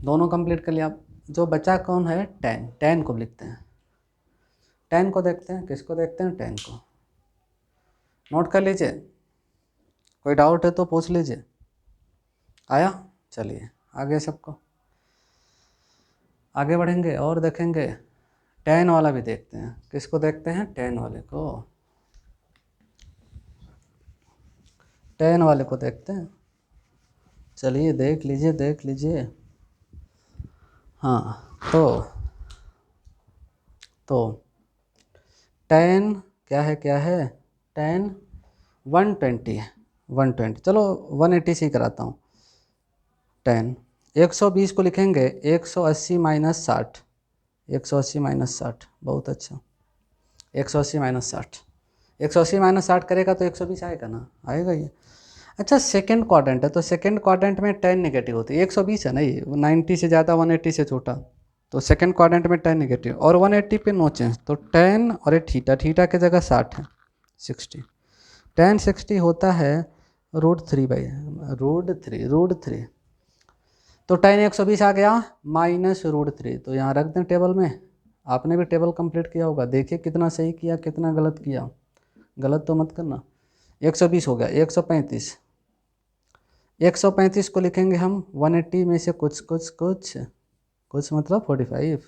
दोनों कंप्लीट कर लिया, जो बचा कौन है, टेन, टेन को लिखते हैं, टेन को देखते हैं, किसको देखते हैं, टेन को, नोट कर लीजिए, कोई डाउट है तो पूछ लीजिए, आया, चलिए आगे सबको आगे बढ़ेंगे और देखेंगे, टेन वाला भी देखते हैं, किसको देखते हैं, टेन वाले को, टेन वाले को देखते हैं, चलिए देख लीजिए देख लीजिए, हाँ तो टेन क्या है टेन 120 है, 120, चलो 180 से ही कराता हूँ, टेन 120 को लिखेंगे 180 माइनस 60, 180 माइनस 60, बहुत अच्छा, 180 माइनस 60, 180 माइनस 60 करेगा तो 120 आएगा ना, आएगा ये। अच्छा सेकंड क्वाड्रेंट है, तो सेकंड क्वाड्रेंट में टेन नेगेटिव होती है, 120 है ना ये, 90 से ज़्यादा 180 से छोटा, तो सेकंड क्वाड्रेंट में टेन नेगेटिव, और 180 पे नो चेंज, तो टेन और ये थीटा, थीटा की जगह 60 है, 60, टेन 60 होता है √3, तो टेन 120 आ गया -√3, तो यहाँ रख दें टेबल में, आपने भी टेबल कंप्लीट किया होगा, देखिए कितना सही किया कितना गलत किया, गलत तो मत करना, 120 हो गया, 135, 135 को लिखेंगे हम 180 में से कुछ कुछ कुछ कुछ मतलब 45,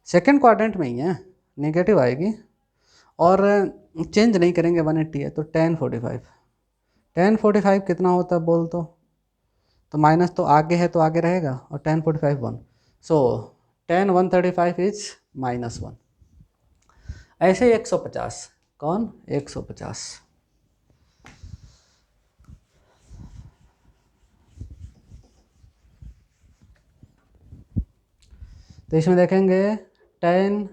सेकेंड क्वाड्रेंट में ही है, नेगेटिव आएगी और चेंज नहीं करेंगे, 180 है तो tan 45, tan 45 कितना होता है बोल तो माइनस तो आगे है तो आगे रहेगा और tan 45 1, सो tan 135 इज -1। ऐसे ही 150, कौन 150, तो इसमें देखेंगे tan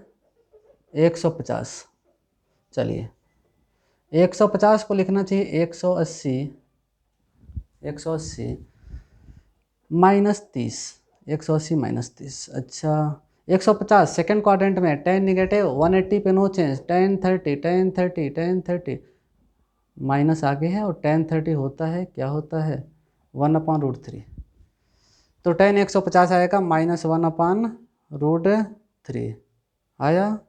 150, चलिए 150 को लिखना चाहिए 180 -30, 180 -30, अच्छा 150 सेकेंड क्वाड्रेंट में tan निगेटिव 180 पे नो चेंज, tan 30 माइनस आगे है और tan 30 होता है क्या होता है 1/√3, तो tan 150 आएगा -1/√3, आया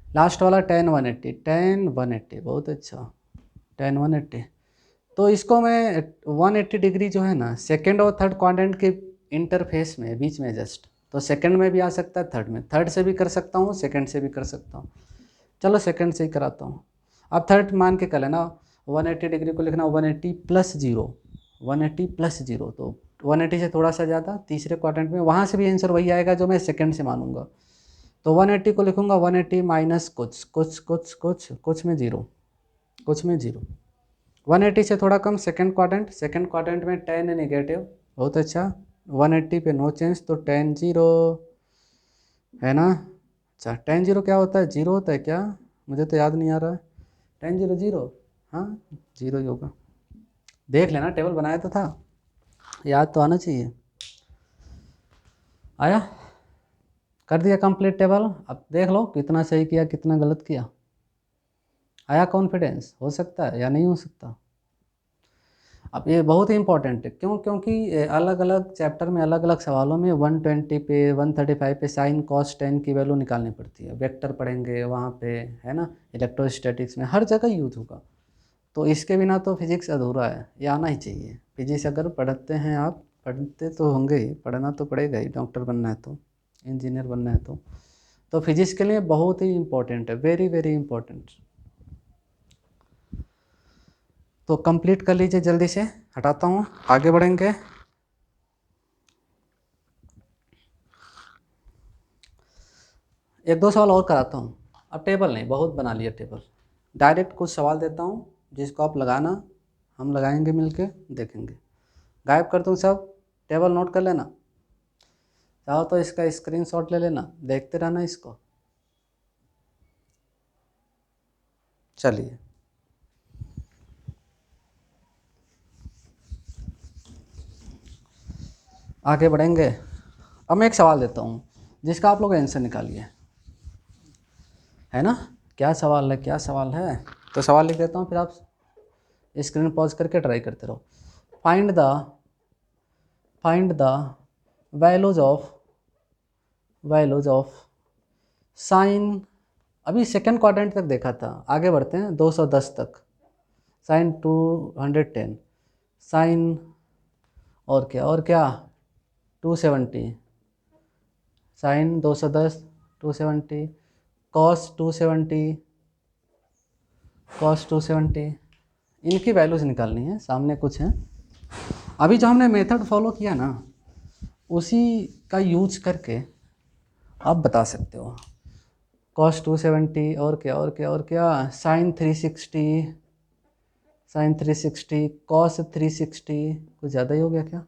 लास्ट वाला tan 180 बहुत अच्छा, tan 180, तो इसको मैं 180 डिग्री जो है ना सेकेंड और थर्ड क्वाड्रेंट के इंटरफेस में बीच में जस्ट, तो सेकंड में भी आ सकता है, थर्ड में, थर्ड से भी कर सकता हूँ, सेकंड से भी कर सकता हूँ, चलो सेकंड से ही कराता हूँ। अब थर्ड मान के कर लेना, 180 डिग्री को लिखना 180 + 0, 180 + 0, तो 180 से थोड़ा सा ज़्यादा तीसरे क्वाड्रेंट में, वहाँ से भी आंसर वही आएगा जो मैं सेकंड से मानूंगा, तो 180 को लिखूंगा 180 माइनस कुछ में 0, 180 से थोड़ा कम सेकंड क्वाड्रेंट में tan नेगेटिव, बहुत अच्छा, 180 पे नो चेंज तो tan 0 है ना, अच्छा tan 0 क्या होता है, 0 होता है क्या, मुझे तो याद नहीं आ रहा है, tan 0 0, हाँ 0 ही होगा, देख लेना टेबल बनाया तो था, याद तो आना चाहिए, आया, कर दिया कंप्लीट टेबल, अब देख लो कितना सही किया कितना गलत किया, आया कॉन्फिडेंस, हो सकता है या नहीं हो सकता। अब ये बहुत ही इंपॉर्टेंट है, क्यों, क्योंकि अलग अलग चैप्टर में अलग अलग सवालों में 120 पे 135 पे साइन कॉस टेन की वैल्यू निकालनी पड़ती है, वेक्टर पढ़ेंगे वहाँ पे, है ना, इलेक्ट्रोस्टैटिक्स में हर जगह यूज होगा, तो इसके बिना तो फिजिक्स अधूरा है, ये आना ही चाहिए, फिजिक्स अगर पढ़ते हैं आप, पढ़ते तो होंगे ही, पढ़ना तो पड़ेगा ही, डॉक्टर बनना है तो, इंजीनियर बनना है तो फिजिक्स के लिए बहुत ही इंपॉर्टेंट है, वेरी वेरी इंपॉर्टेंट। तो कंप्लीट कर लीजिए जल्दी से, हटाता हूँ, आगे बढ़ेंगे। एक दो सवाल और कराता हूँ, अब टेबल नहीं, बहुत बना लिया टेबल, डायरेक्ट कुछ सवाल देता हूँ जिसको आप लगाना, हम लगाएंगे मिलके, देखेंगे, गायब कर दूँ सब, टेबल नोट कर लेना, चाहो तो इसका स्क्रीनशॉट ले लेना, देखते रहना इसको, चलिए आगे बढ़ेंगे। अब मैं एक सवाल देता हूँ जिसका आप लोग आंसर निकालिए, है ना, क्या सवाल है, क्या सवाल है, तो सवाल लिख देता हूँ, फिर आप स्क्रीन पॉज करके ट्राई करते रहो। Find the values of sine, अभी सेकेंड क्वाड्रेंट तक देखा था, आगे बढ़ते हैं 210 तक, साइन 210, साइन और क्या 270, साइन 210 270, कॉस 270, इनकी वैल्यूज निकालनी है, सामने कुछ है, अभी जो हमने मेथड फॉलो किया ना उसी का यूज करके आप बता सकते हो, कॉस 270 और क्या साइन 360 कॉस 360, कुछ ज़्यादा ही हो गया क्या,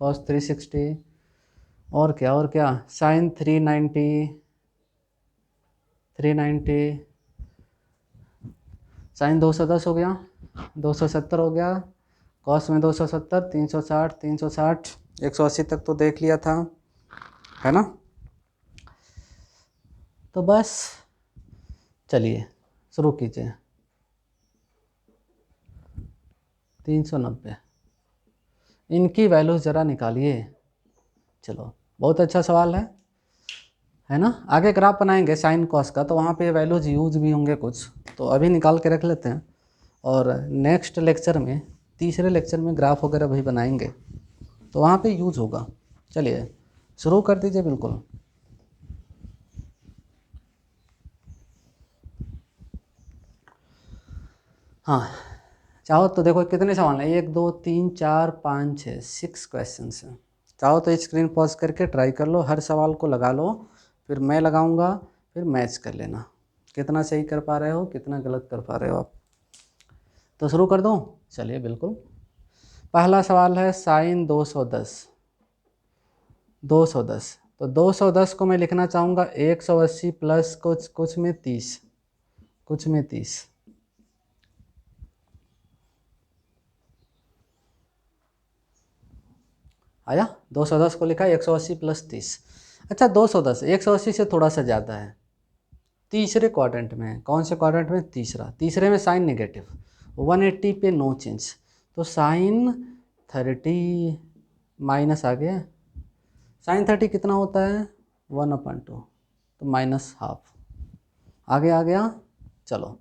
कॉस 360 और क्या साइन 390 साइन 210 हो गया, 270 हो गया, कॉस में 270, 360 180 तक तो देख लिया था, है ना, तो बस चलिए शुरू कीजिए। 390, इनकी वैल्यूज ज़रा निकालिए, चलो बहुत अच्छा सवाल है ना, आगे ग्राफ बनाएंगे साइन कॉस का, तो वहाँ पे वैल्यूज यूज भी होंगे कुछ, तो अभी निकाल के रख लेते हैं, और नेक्स्ट लेक्चर में, तीसरे लेक्चर में ग्राफ वगैरह भी बनाएंगे तो वहाँ पे यूज होगा। चलिए शुरू कर दीजिए। बिल्कुल। हाँ, चाहो तो देखो कितने सवाल हैं, 1 2 3 4 5 6 6 क्वेश्चन हैं। चाहो तो स्क्रीन पॉज करके ट्राई कर लो, हर सवाल को लगा लो, फिर मैं लगाऊंगा, फिर मैच कर लेना कितना सही कर पा रहे हो, कितना गलत कर पा रहे हो आप। तो शुरू कर दूँ? चलिए बिल्कुल। पहला सवाल है साइन 210। 210 तो 210 को मैं लिखना चाहूँगा 180 प्लस कुछ में 30, कुछ में 30। आया? 210 को लिखा 180 प्लस 30। अच्छा 210 180 से थोड़ा सा ज़्यादा है, तीसरे क्वाड्रेंट में। कौन से क्वाड्रेंट में? तीसरा। तीसरे में साइन नेगेटिव, 180 पे नो चेंज, तो साइन 30 माइनस आ गया। साइन 30 कितना होता है? 1/2, तो माइनस हाफ। आगे आ गया। चलो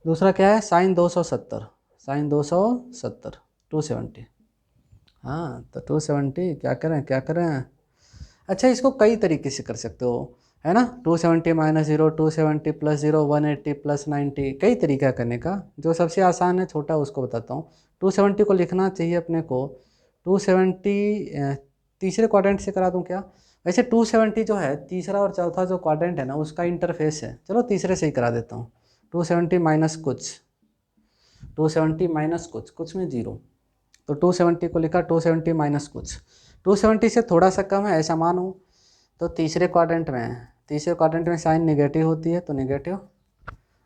दूसरा क्या है? साइन 270। साइन 270 270। हाँ तो 270 क्या करें क्या करें। अच्छा इसको कई तरीके से कर सकते हो, है ना। 270 माइनस 0, 270 प्लस 0, 180 प्लस 90, कई तरीका करने का। जो सबसे आसान है छोटा उसको बताता हूँ। 270 को लिखना चाहिए अपने को 270 तीसरे क्वाड्रेंट से करा दूँ क्या? वैसे 270 जो है तीसरा और चौथा जो क्वाड्रेंट है ना उसका इंटरफेस है। चलो तीसरे से ही करा देता हूँ। 270 माइनस कुछ, 270 माइनस कुछ में 0, तो 270 को लिखा 270 माइनस कुछ। 270 से थोड़ा सा कम है ऐसा मानो, तो तीसरे क्वाड्रेंट में है। तीसरे क्वाड्रेंट में साइन नेगेटिव होती है तो नेगेटिव,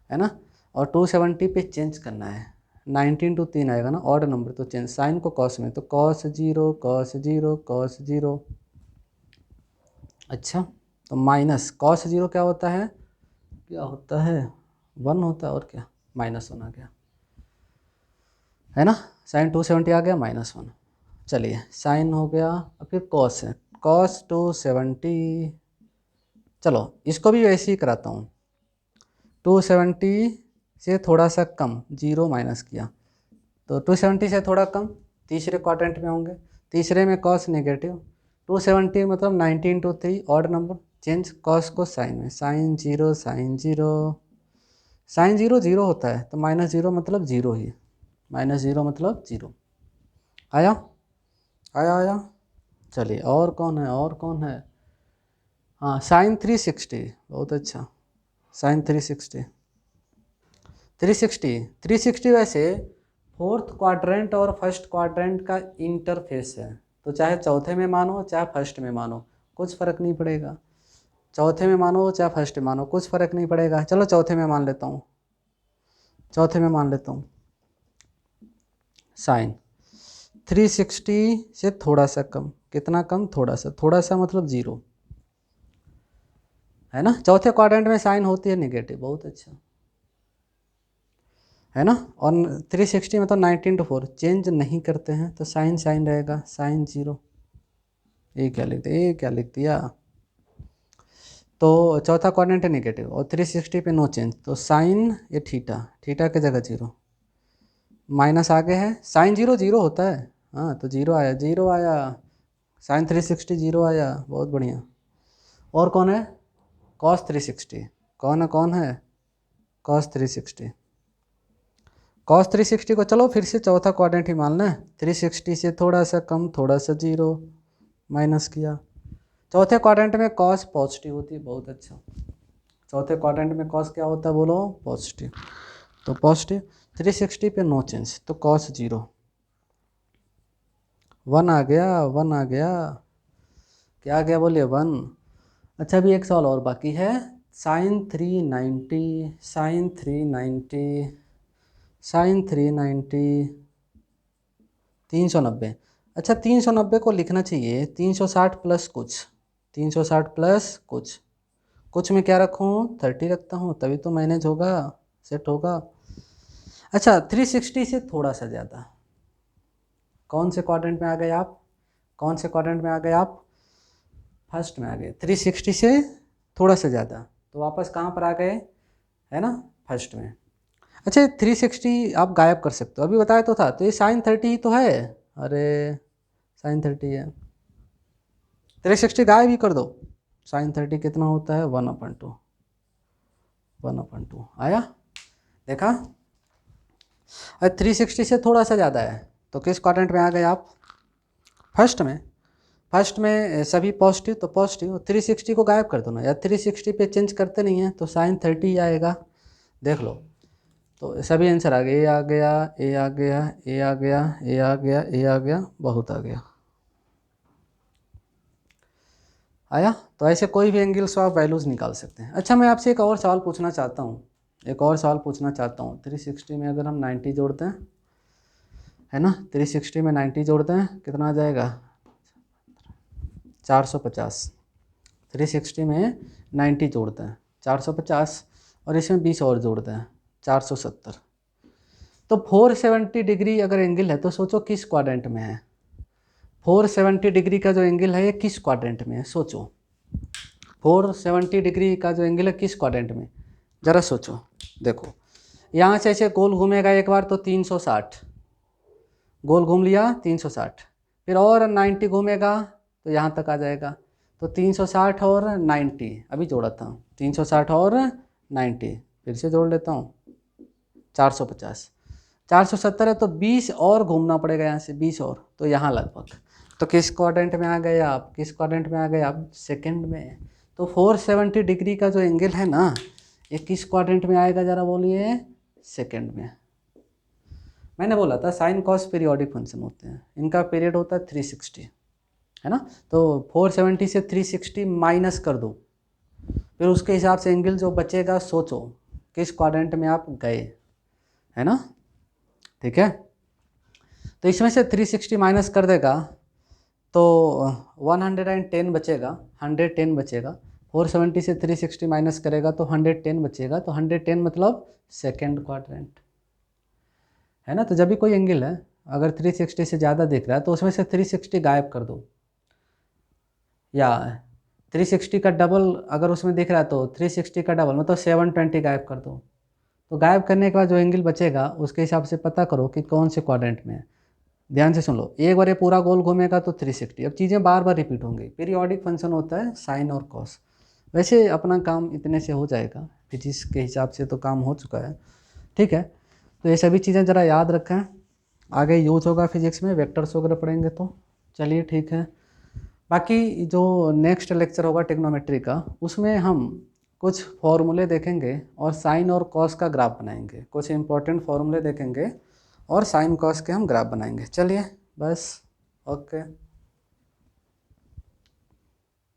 है ना। और 270 पे चेंज करना है, 19 टू 3 आएगा ना ऑड नंबर, तो चेंज साइन को कॉस में, तो कॉस 0 कॉस 0 कॉस 0। अच्छा तो माइनस कॉस 0 क्या होता है? क्या होता है? 1 होता है, और क्या, -1 आ गया, है ना। साइन 270 आ गया -1। चलिए साइन हो गया, अब फिर कॉस है, कॉस 270। चलो इसको भी वैसे ही कराता हूँ। 270 से थोड़ा सा कम, 0 माइनस किया, तो 270 से थोड़ा कम तीसरे क्वाड्रेंट में होंगे। तीसरे में कॉस नेगेटिव, 270 मतलब 19 to 3 odd number, change cos को साइन में, साइन 0 साइन 0। साइन 0 0 होता है तो -0 मतलब 0 ही, -0 मतलब 0। आया? आया आया। चलिए और कौन है, और कौन है? हाँ साइन 360, बहुत अच्छा। साइन 360, 360 360 वैसे फोर्थ क्वाड्रेंट और फर्स्ट क्वाड्रेंट का इंटरफेस है, तो चाहे चौथे में मानो चाहे फर्स्ट में मानो कुछ फ़र्क नहीं पड़ेगा। चौथे में मानो चाहे फर्स्ट में मानो कुछ फ़र्क नहीं पड़ेगा। चलो चौथे में मान लेता हूँ, चौथे में मान लेता हूँ। साइन 360 से थोड़ा सा कम, कितना कम? थोड़ा सा, थोड़ा सा मतलब 0, है ना। चौथे क्वाड्रेंट में साइन होती है नेगेटिव, बहुत अच्छा, है ना। और 360 मतलब 19 टू 4 चेंज नहीं करते हैं तो साइन साइन रहेगा, साइन 0। ये क्या लिख दिया, ये क्या लिख दिया। तो चौथा क्वाड्रेंट है नेगेटिव और 360 पे नो चेंज, तो साइन ये थीटा, थीटा की जगह 0, माइनस आगे है। साइन 0 0 होता है, हाँ तो 0 आया, 0 आया। साइन 360 0 आया, बहुत बढ़िया। और कौन है? कॉस 360। कौन है? कॉस 360। कॉस 360 को चलो फिर से चौथा क्वाड्रेंट ही मान लें। 360 से थोड़ा सा कम, थोड़ा सा 0 माइनस किया। चौथे क्वाड्रेंट में कॉस पॉजिटिव होती है, बहुत अच्छा। चौथे क्वाड्रेंट में कॉस क्या होता है बोलो? पॉजिटिव, तो पॉजिटिव। 360 पे नो चेंज, तो कॉस 0, 1 आ गया, 1 आ गया। क्या आ गया बोलिए? 1। अच्छा अभी एक सवाल और बाकी है। Sine 390, sine 390, sine 390, 390। अच्छा 390 को लिखना चाहिए 360 प्लस कुछ, 360 प्लस कुछ में क्या रखूँ? 30 रखता हूँ, तभी तो मैनेज होगा, सेट होगा। अच्छा 360 से थोड़ा सा ज़्यादा, कौन से क्वाड्रेंट में आ गए आप? कौन से क्वाड्रेंट में आ गए आप? फर्स्ट में आ गए। 360 से थोड़ा सा ज़्यादा, तो वापस कहाँ पर आ गए, है ना, फर्स्ट में। अच्छा 360 आप गायब कर सकते हो, अभी बताया तो था, तो ये साइन 30 ही तो है। अरे साइन 30 है, 360 गायब ही कर दो। साइन 30 कितना होता है 1/2, 1/2 आया, देखा। और 360 से थोड़ा सा ज़्यादा है, तो किस क्वाड्रेंट में आ गए आप? फर्स्ट में। फर्स्ट में सभी पॉजिटिव, तो पॉजिटिव 360 को गायब कर दो ना, या 360 पे चेंज करते नहीं हैं तो साइन 30 आएगा, देख लो। तो सभी आंसर आ गए, ए आ गया, ए आ गया, ए आ गया, ए आ गया, ए आ गया, बहुत आ गया, आया। तो ऐसे कोई भी एंगल से आप वैल्यूज़ निकाल सकते हैं। अच्छा मैं आपसे एक और सवाल पूछना चाहता हूँ, एक और सवाल पूछना चाहता हूँ। 360 में अगर हम 90 जोड़ते हैं, है ना, 360 में 90 जोड़ते हैं कितना आ जाएगा? 450। 360 में 90 जोड़ते हैं 450, और इसमें 20 और जोड़ते हैं 470। तो 470 डिग्री अगर एंगल है तो सोचो किस क्वाड्रेंट में है? 470 डिग्री का जो एंगल है ये किस क्वाड्रेंट में है, सोचो। 470 डिग्री का जो एंगल है किस क्वाड्रेंट में, ज़रा सोचो। देखो यहाँ से ऐसे गोल घूमेगा एक बार तो 360, गोल घूम लिया 360, फिर और 90 घूमेगा तो यहाँ तक आ जाएगा। तो 360 और 90 अभी जोड़ा था, 360 और 90 फिर से जोड़ लेता हूँ, 450, 470 है तो 20 और घूमना पड़ेगा यहाँ से, 20 और, तो यहाँ लगभग। तो किस क्वाड्रेंट में आ गए आप? किस क्वाड्रेंट में आ गए आप? सेकंड में। तो 470 डिग्री का जो एंगल है ना, ये किस क्वाड्रेंट में आएगा, ज़रा बोलिए? सेकंड में। मैंने बोला था साइन कॉस पीरियोडिक फंक्शन होते हैं, इनका पीरियड होता है 360, है ना। तो 470 से 360 माइनस कर दो, फिर उसके हिसाब से एंगल जो बचेगा सोचो किस क्वाड्रेंट में आप गए, है ना, ठीक है। तो इसमें से 360 माइनस कर देगा तो 110 बचेगा, 110 बचेगा। 470 से 360 माइनस करेगा तो 110 बचेगा, तो 110 मतलब सेकेंड क्वाड्रेंट, है ना। तो जब भी कोई एंगल है अगर 360 से ज़्यादा दिख रहा है तो उसमें से 360 गायब कर दो, या 360 का डबल अगर उसमें दिख रहा है तो 360 का डबल मतलब 720 गायब कर दो। तो गायब करने के बाद जो एंगल बचेगा उसके हिसाब से पता करो कि कौन से क्वाड्रेंट में है। ध्यान से सुन लो, एक बार ये पूरा गोल घूमेगा तो 360, अब चीज़ें बार बार रिपीट होंगी। पीरियोडिक फंक्शन होता है साइन और कॉस। वैसे अपना काम इतने से हो जाएगा, फिजिक्स के हिसाब से तो काम हो चुका है, ठीक है। तो ये सभी चीज़ें ज़रा याद रखें, आगे यूज होगा फिजिक्स में, वेक्टर्स वगैरह पढ़ेंगे तो। चलिए ठीक है, बाकी जो नेक्स्ट लेक्चर होगा टिग्नोमेट्री का, उसमें हम कुछ फॉर्मूले देखेंगे और साइन और कॉस का ग्राफ बनाएंगे, कुछ इंपॉर्टेंट फॉर्मूले देखेंगे और साइन कॉस के हम ग्राफ बनाएंगे। चलिए बस, ओके।